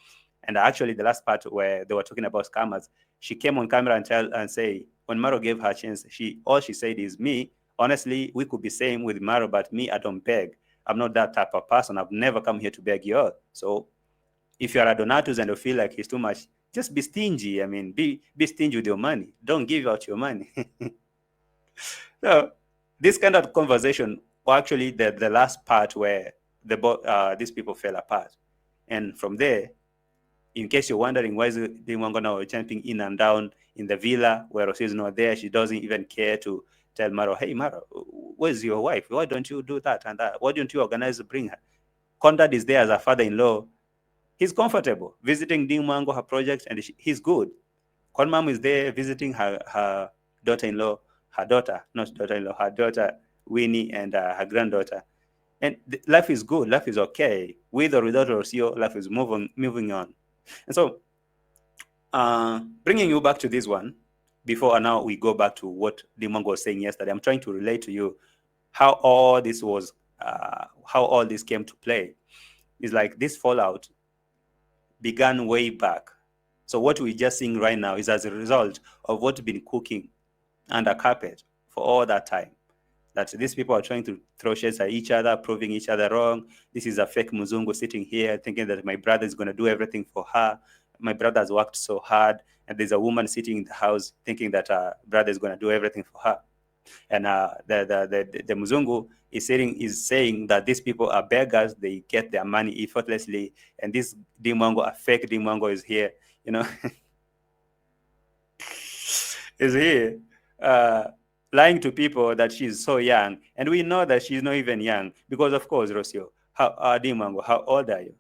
And actually, the last part where they were talking about scammers, she came on camera and say, when Maro gave her a chance, all she said is, me, honestly, we could be same with Maro, but me, I don't beg. I'm not that type of person. I've never come here to beg you all. So if you're a donatus and you feel like it's too much, just be stingy. I mean, be stingy with your money. Don't give out your money. So this kind of conversation, or actually the last part where these people fell apart. And from there, in case you're wondering why is DEE MWANGO now jumping in and down in the villa where Rocio is not there, she doesn't even care to tell Maro, hey, Maro, where's your wife? Why don't you do that and that? Why don't you organize to bring her? Conrad is there as a father-in-law. He's comfortable visiting DEE MWANGO, her project, and he's good. Conmam is there visiting her daughter-in-law, her daughter Winnie, and her granddaughter. And life is good. Life is okay. With or without Rocio, life is moving on. And so, bringing you back to this one, before now we go back to what DEE MWANGO was saying yesterday, I'm trying to relate to you how all this came to play. It's like this fallout began way back. So what we're just seeing right now is as a result of what's been cooking under carpet for all that time. That these people are trying to throw shades at each other, proving each other wrong. This is a fake Muzungu sitting here thinking that my brother is going to do everything for her. my brother has worked so hard, and there's a woman sitting in the house thinking that brother is going to do everything for her. And the Muzungu is saying that these people are beggars, they get their money effortlessly, and this DEE MWANGO, a fake DEE MWANGO, is here, is here lying to people that she's so young, and we know that she's not even young, because of course, Rocio, DEE MWANGO, how old are you?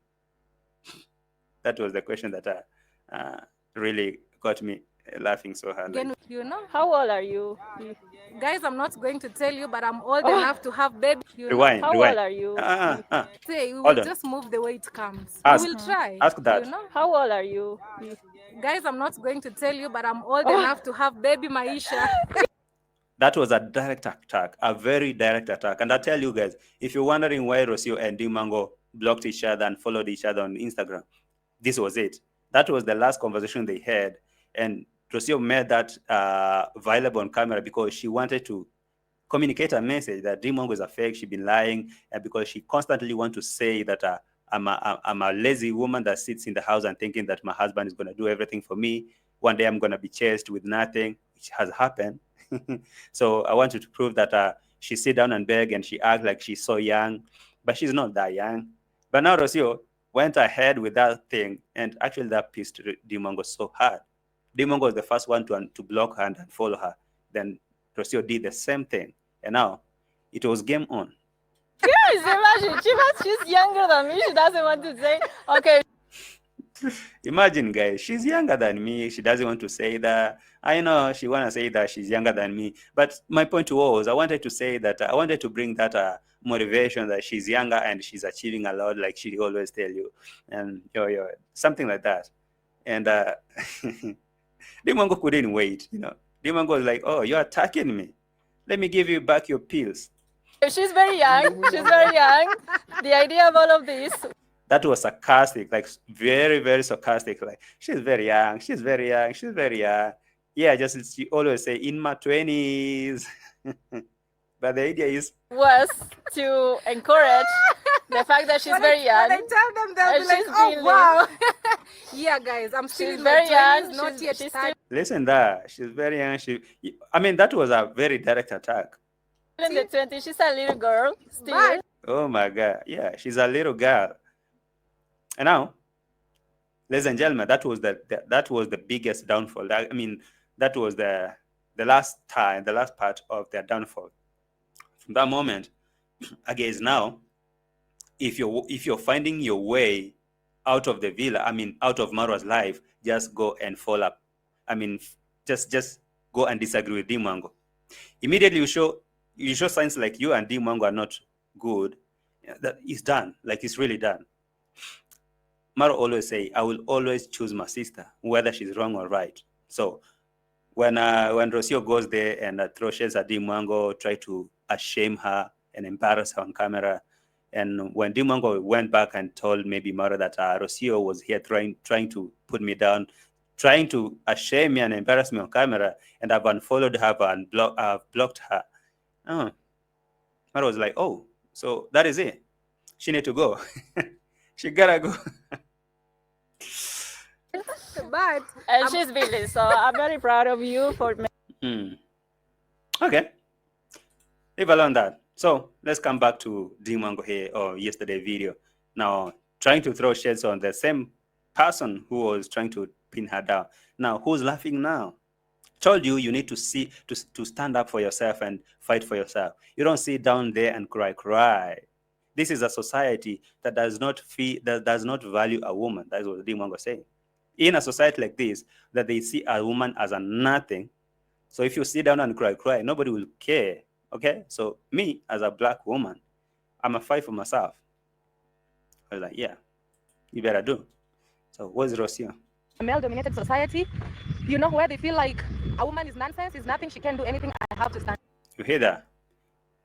That was the question that really got me laughing so hard. Again, How old are you? guys, I'm not going to tell you, but I'm old enough to have baby. Rewind. How old are you? Say, we Hold will on. just move the way it comes. Ask. We will try. Ask that. How old are you? Guys, I'm not going to tell you, but I'm old enough to have baby Maisha. That was a direct attack, a very direct attack. And I tell you guys, if you're wondering why Rocio and DEE MWANGO blocked each other and followed each other on Instagram, this was it. That was the last conversation they had. And Rocio made that available on camera because she wanted to communicate a message that DEE MWANGO is a fake, she's been lying, and because she constantly wants to say that I'm a lazy woman that sits in the house and thinking that my husband is going to do everything for me. One day I'm going to be chased with nothing, which has happened. So I wanted to prove that she sit down and beg and she act like she's so young, but she's not that young. But now Rocio went ahead with that thing, and actually that pissed DEE MWANGO so hard. DEE MWANGO was the first one to block her and follow her. Then Rocio did the same thing, and now it was game on. Guys, imagine, she's younger than me. She doesn't want to say, okay. Imagine, guys, she's younger than me. She doesn't want to say that. I know she want to say that she's younger than me. But my point was, I wanted to say that, I wanted to bring that motivation that she's younger and she's achieving a lot, like she always tell you. And something like that. And DEE MWANGO couldn't wait, DEE MWANGO was like, oh, you're attacking me. Let me give you back your pills. She's very young. She's very young. The idea of all of this. That was sarcastic, like very, very sarcastic. Like, she's very young, she's very young, she's very young. Yeah, just she always say in my 20s. But the idea is was to encourage the fact that she's very young. When I tell them, they'll And be like, she's oh, feeling- wow. Yeah, guys, I'm still She's in very my young. 20s, not yet She's started. listen that she's very young. That was a very direct attack. still in the 20s. She's a little girl still. But Oh my God, yeah, she's a little girl. And now, ladies and gentlemen, that was the biggest downfall. That was the last part of their downfall. From that moment, I guess now, if you're finding your way out of the villa, out of Marwa's life, just go and fall up. Just go and disagree with DEE MWANGO. Immediately you show signs like you and DEE MWANGO are not good. That is done. Like, it's really done. Marwa always say, I will always choose my sister, whether she's wrong or right. So when Rocio goes there and throws shades at DEE MWANGO, try to shame her and embarrass her on camera, and when DEE MWANGO went back and told maybe Marwa that Rocio was here trying to put me down, trying to shame me and embarrass me on camera, and I've unfollowed her and blocked her. Marwa was like, oh, so that is it. She need to go. She gotta go. but And she's Billy, so I'm very proud of you for Okay. Leave alone that. So let's come back to DEE MWANGO here, or yesterday video. Now, trying to throw shades on the same person who was trying to pin her down. Now, who's laughing now? Told you need to stand up for yourself and fight for yourself. You don't sit down there and cry. This is a society that does not value a woman. That's what DEE MWANGO saying. In a society like this, that they see a woman as a nothing. So if you sit down and cry, nobody will care. Okay? So me, as a black woman, I'm a fight for myself. I was like, yeah, you better do. So what's Rocio? a male-dominated society, where they feel like a woman is nonsense, is nothing, she can't do anything, I have to stand. You hear that?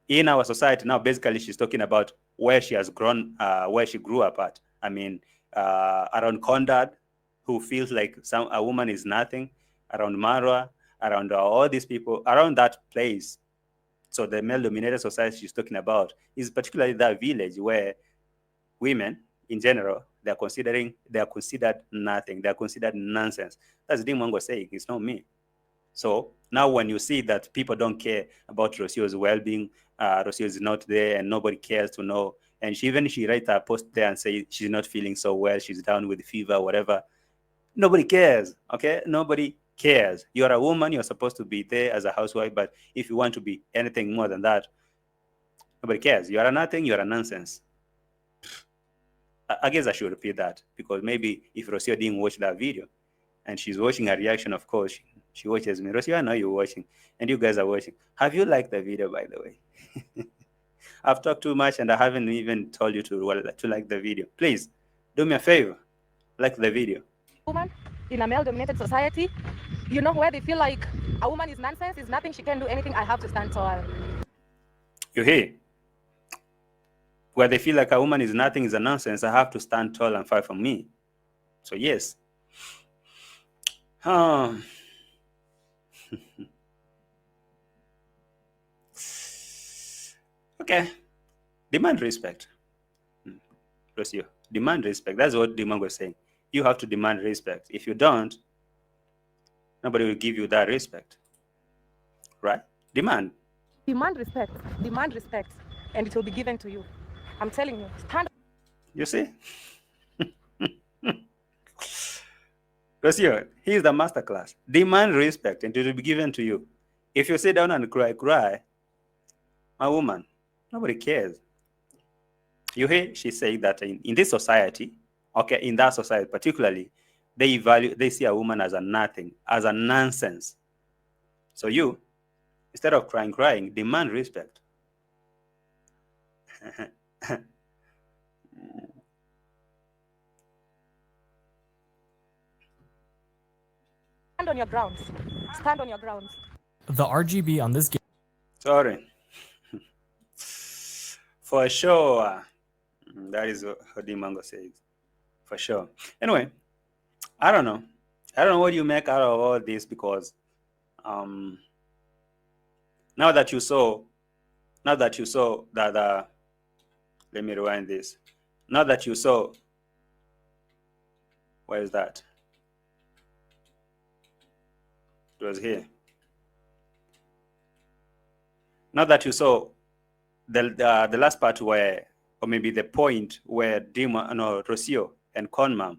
In our society now, basically, she's talking about where she has grown, where she grew up at. Around Condad, who feels like a woman is nothing, around Marwa, around all these people, around that place. So the male-dominated society she's talking about is particularly that village where women, in general, They are considered nothing. They are considered nonsense. That's DEE MWANGO saying. It's not me. So now when you see that people don't care about Rocio's well-being, Rocio is not there and nobody cares to know. And she writes a post there and say she's not feeling so well, she's down with fever, whatever. Nobody cares, okay? Nobody cares. You're a woman, you're supposed to be there as a housewife, but if you want to be anything more than that, nobody cares. You are a nothing, you're a nonsense. I guess I should repeat that, because maybe if Rocio didn't watch that video, and she's watching her reaction, of course, she watches me. Rocio, I know you're watching, and you guys are watching. Have you liked the video, by the way? I've talked too much, and I haven't even told you to like the video. Please, do me a favor, like the video. Woman in a male-dominated society, you know, where they feel like a woman is nonsense, is nothing, she can do anything, I have to stand tall. You hear? Where they feel like a woman is nothing, is a nonsense, I have to stand tall and fight for me. So yes. Okay. Demand respect. Rocio, demand respect. That's what DEE MWANGO was saying. You have to demand respect. If you don't, nobody will give you that respect. Right? Demand. Demand respect, and it will be given to you. I'm telling you, stand. You see? Rocio, here's the masterclass. Demand respect and it will be given to you. If you sit down and cry, my woman, nobody cares. You hear she saying that in this society, okay, in that society particularly, they see a woman as a nothing, as a nonsense. So you, instead of crying, demand respect. Stand on your grounds. Stand on your grounds. The RGB on this game. Sorry. For sure. That is what DEE MWANGO says. For sure. Anyway, I don't know what you make out of all this, because now that you saw that let me rewind this. Now that you saw, where is that? It was here. Now that you saw the last part where, or maybe the point where Rocio and Conmam,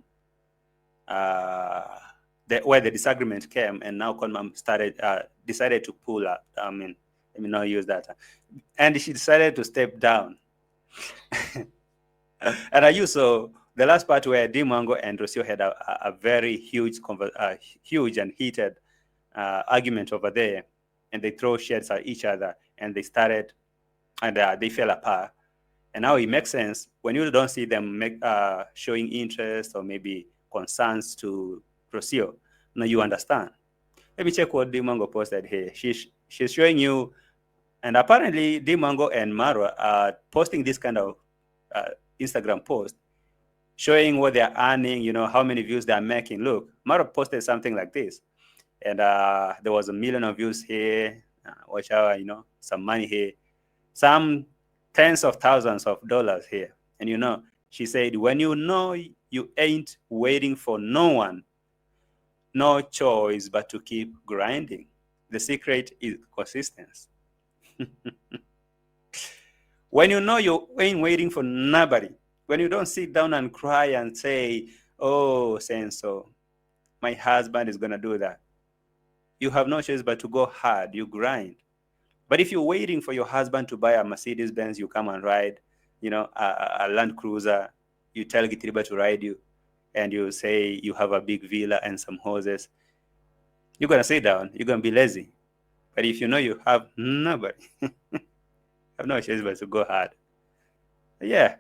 where the disagreement came, and now Conmam decided to pull up. I mean, let me not use that. And she decided to step down. And you saw the last part where DEE MWANGO and Rocio had a very huge and heated argument over there, and they throw shades at each other, and they started, and they fell apart. And now it makes sense when you don't see them showing interest or maybe concerns to Rocio. Now you understand. Let me check what DEE MWANGO posted here. She's showing you, and apparently DEE MWANGO and MARWA are posting this kind of Instagram post showing what they're earning, you know, how many views they're making. Look, MARWA posted something like this, and there was 1 million of views here. Watch out, you know, some money here, some tens of thousands of dollars here. And you know, she said, when you know you ain't waiting for no one, no choice but to keep grinding. The secret is consistency. When you know you ain't waiting for nobody, when you don't sit down and cry and say, oh, so my husband is going to do that, you have no choice but to go hard, you grind. But if you're waiting for your husband to buy a Mercedes-Benz, you come and ride, you know, a Land Cruiser, you tell Gitiriba to ride you, and you say you have a big villa and some horses, you're going to sit down, you're going to be lazy. But if you know you have nobody, have no choice but to go hard. Yeah.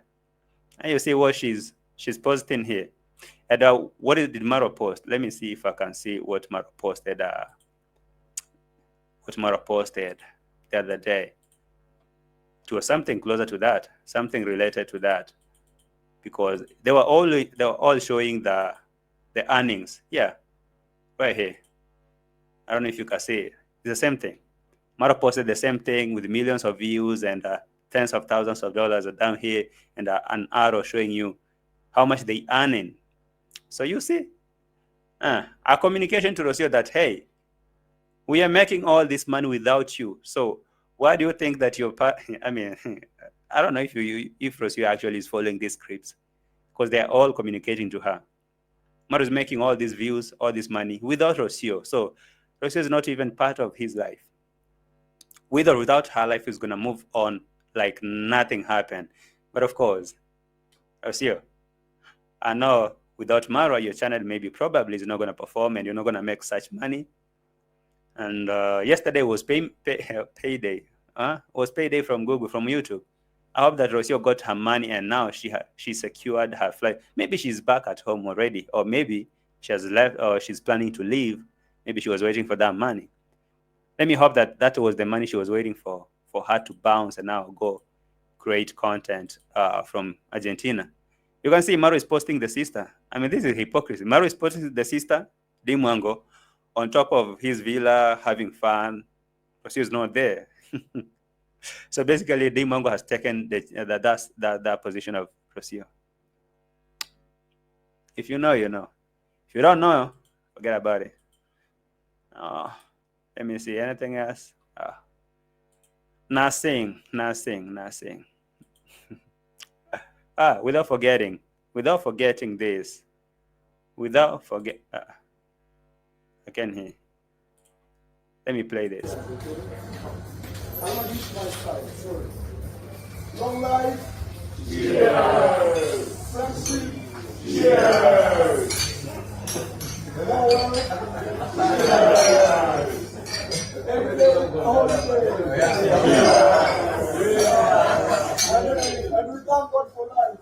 And you see what she's posting here. And what did MARWA post? Let me see if I can see what MARWA posted. The other day. It was something closer to that, something related to that, because they were all showing the earnings. Yeah, right here. I don't know if you can see it. It's the same thing. MARWA posted the same thing with millions of views and tens of thousands of dollars down here, and an arrow showing you how much they earning. So you see, our communication to Rocio that, hey, we are making all this money without you. So why do you think that your I mean, I don't know if Rocio actually is following these scripts, because they are all communicating to her. Maru is making all these views, all this money without Rocio. So Rocio is not even part of his life. With or without her, life is gonna move on like nothing happened. But of course, Rocio, I know without Marwa, your channel maybe probably is not gonna perform and you're not gonna make such money. And yesterday was payday. Was payday from Google, from YouTube. I hope that Rocio got her money and now she secured her flight. Maybe she's back at home already, or maybe she has left, or she's planning to leave. Maybe she was waiting for that money. Let me hope that that was the money she was waiting for her to bounce and now go create content from Argentina. You can see Maru is posting the sister. I mean, this is hypocrisy. Maru is posting the sister, DEE MWANGO, on top of his villa, having fun. Rocio is not there. So basically, DEE MWANGO has taken that position of Rocio. If you know, you know. If you don't know, forget about it. Let me see, anything else? Nothing. Without forgetting this. I can hear. Let me play this. Long life. Yes. Friendship. Yes. Every day, all day. And we thank God for life.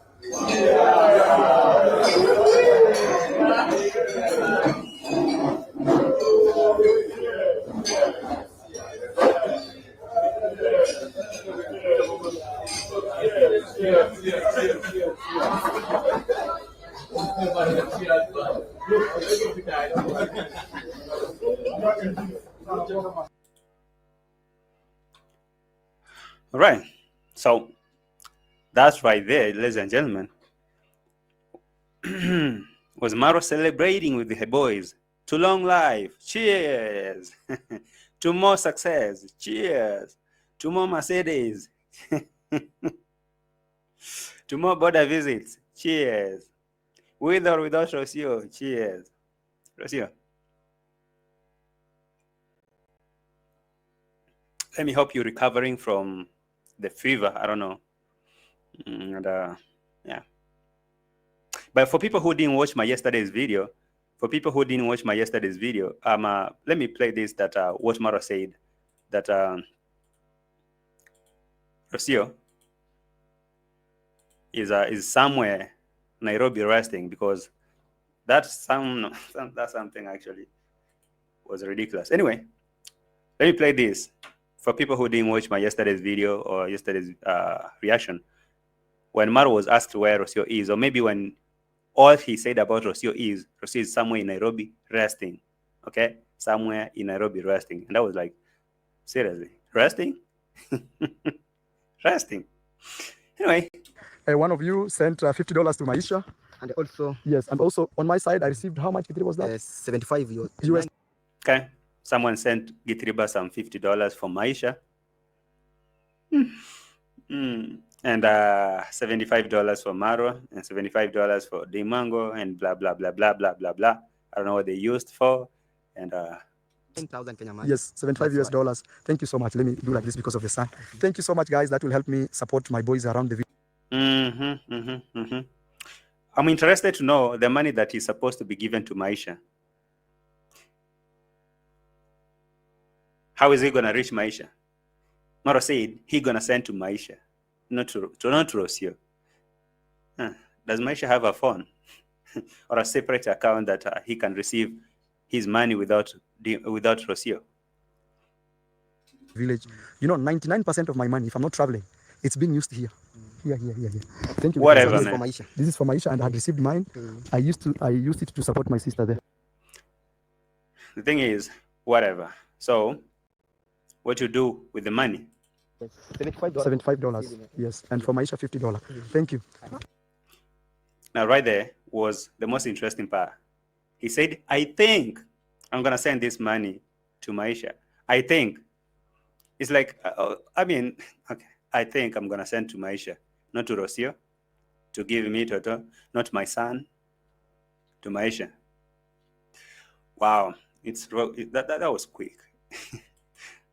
All right. So that's right there, ladies and gentlemen. Was Maro celebrating with her boys? To long life. Cheers. To more success. Cheers. To more Mercedes. To more border visits. Cheers. With or without Rocio. Cheers. Rocio. Let me hope you're recovering from the fever. I don't know. And yeah. But for people who didn't watch my yesterday's video, let me play this that what Mara said, that Rocio is somewhere Nairobi resting, because that's something actually was ridiculous. Anyway, let me play this for people who didn't watch my yesterday's video or yesterday's reaction. When Mara was asked where Rocio is, or maybe when all he said about Rocio is somewhere in Nairobi resting. Okay? Somewhere in Nairobi resting. And I was like, seriously? Resting? Resting. Anyway. One of you sent $50 to Maisha. And also, yes, and also on my side, I received how much was that? 75 US. Okay. Someone sent Gitriba some $50 for Maisha. And $75 for Marwa, and $75 for DEE MWANGO, and blah, blah, blah, blah, blah, blah, blah. I don't know what they used for. And 10,000 Kenya money. Yes, $75 US. Thank you so much. Let me do like this because of the sun. Thank you so much, guys. That will help me support my boys around the video. I'm interested to know the money that is supposed to be given to Maisha. How is he going to reach Maisha? Maro said he going to send to Maisha, not to Rocio. Does Maisha have a phone or a separate account that he can receive his money without Rocio? Village. You know, 99% of my money, if I'm not traveling, it's being used here. Here. Thank you. Whatever, this man. This is for Maisha, and I had received mine. I used it to support my sister there. The thing is, whatever. So, what you do with the money? $75. Yes, and for Maisha $50. Thank you. Now, right there was the most interesting part. He said, I think I'm going to send this money to Maisha. I think. It's like, okay, I think I'm going to send to Maisha, not to Rocio, to give me Toto, not my son, to Maisha. Wow, that was quick.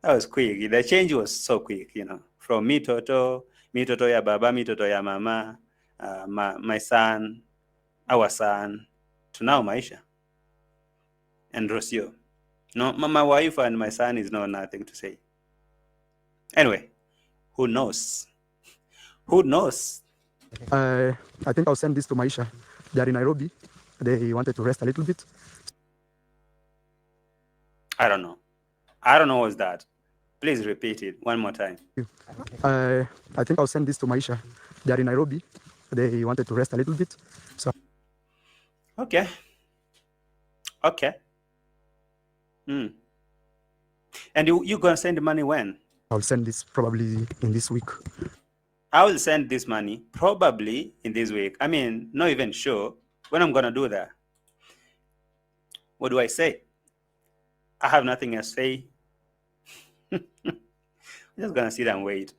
That was quick. The change was so quick, from me Toto ya baba, me Toto ya mama, my son, our son, to now Maisha and Rocio. No, my wife and my son is nothing to say. Anyway, who knows? Who knows? I think I'll send this to Maisha. They are in Nairobi. They wanted to rest a little bit. I don't know what's that. Please repeat it one more time. I think I'll send this to Maisha. They are in Nairobi. They wanted to rest a little bit. So. Okay. And you gonna send the money when? I'll send this probably in this week. I will send this money probably in this week. I mean, not even sure when I'm gonna do that. What do I say? I have nothing else to say. I'm just gonna sit and wait.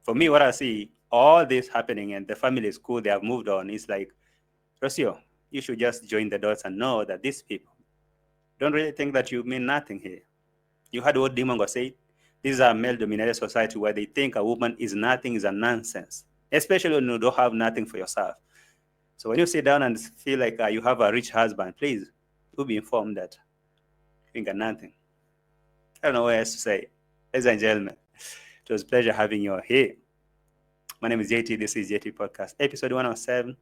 For me, what I see, all this happening and the family is cool, they have moved on. It's like, Rocio, you should just join the dots and know that these people don't really think that you mean nothing here. You heard what DEE MWANGO said? This is a male-dominated society where they think a woman is nothing, is a nonsense, especially when you don't have nothing for yourself. So when you sit down and feel like you have a rich husband, please, do be informed that you got nothing. I don't know what else to say. Ladies and gentlemen, it was a pleasure having you all here. My name is JT. This is JT Podcast, episode 107.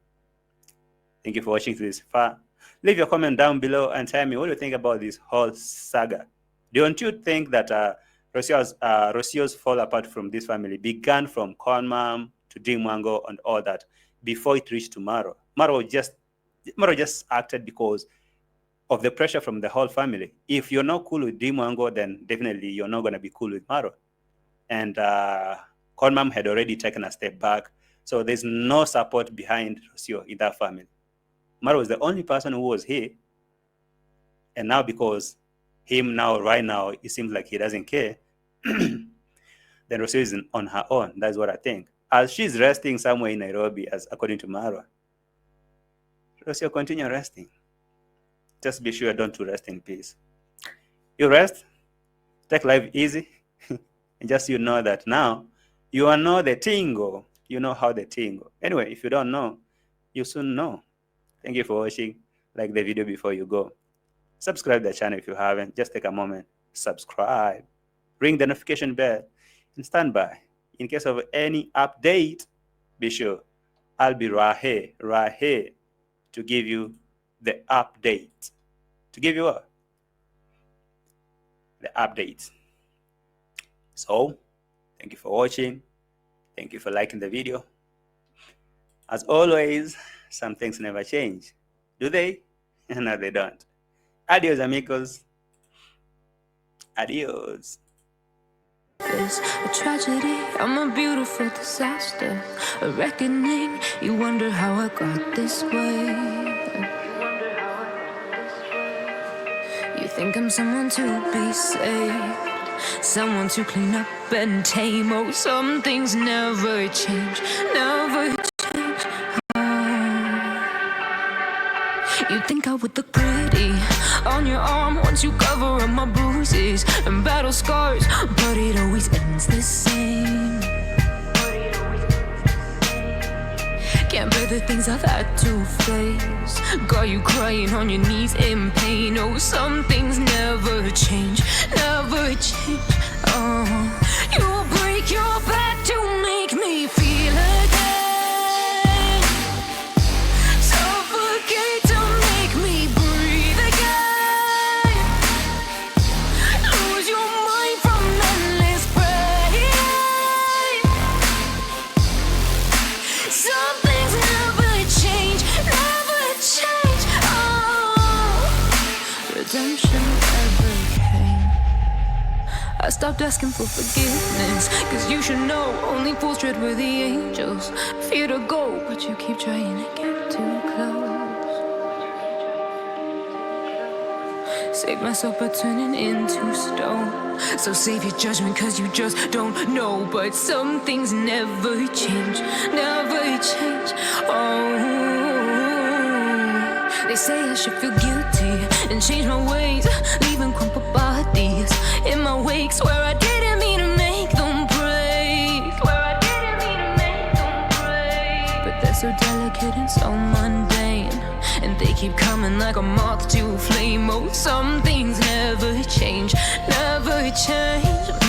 Thank you for watching to this far. Leave your comment down below and tell me what you think about this whole saga. Don't you think that Rocio's fall apart from this family began from Corn Mom to DEE MWANGO and all that before it reached to MARWA? MARWA just acted because of the pressure from the whole family. If you're not cool with DEE MWANGO, then definitely you're not going to be cool with MARWA. And Corn Mom had already taken a step back, so there's no support behind Rocio in that family. MARWA was the only person who was here, and now because right now, it seems like he doesn't care, then Rocio is on her own. That's what I think. As she's resting somewhere in Nairobi, as according to MARWA, Rocio, continue resting. Just be sure don't to rest in peace. You rest, take life easy, and just know that now you know the tingle. You know how the tingle. Anyway, if you don't know, you soon know. Thank you for watching. Like the video before you go. Subscribe to the channel if you haven't. Just take a moment. Subscribe. Ring the notification bell and stand by. In case of any update, be sure I'll be right here to give you the update. To give you what? The update. So, thank you for watching. Thank you for liking the video. As always, some things never change. Do they? No, they don't. Adios, amigos. Adios. It's a tragedy, I'm a beautiful disaster. A reckoning, you wonder how I got this way. You think I'm someone to be saved, someone to clean up and tame. Oh, some things never change, never change. You think I would look pretty on your arm once you cover up my bruises and battle scars, but it always ends the same. Can't bear the things I've had to face. Got you crying on your knees in pain. Oh, some things never change, never change. Oh, you break your back to make me feel again. Suffocate to make me breathe again. Lose your mind from endless pain. Some things never change, never change. Oh, redemption never came. I stopped asking for forgiveness, cause you should know only fools tread where the angels fear to go, but you keep trying to get too close. Save myself by turning into stone. So save your judgment cause you just don't know. But some things never change, never change. Oh, they say I should feel guilty and change my ways, leaving crumpled bodies in my wake. Swear I didn't mean to make them break. Swear I didn't mean to make them break. But they're so delicate and so mundane, and they keep coming like a moth to a flame. Oh, some things never change, never change.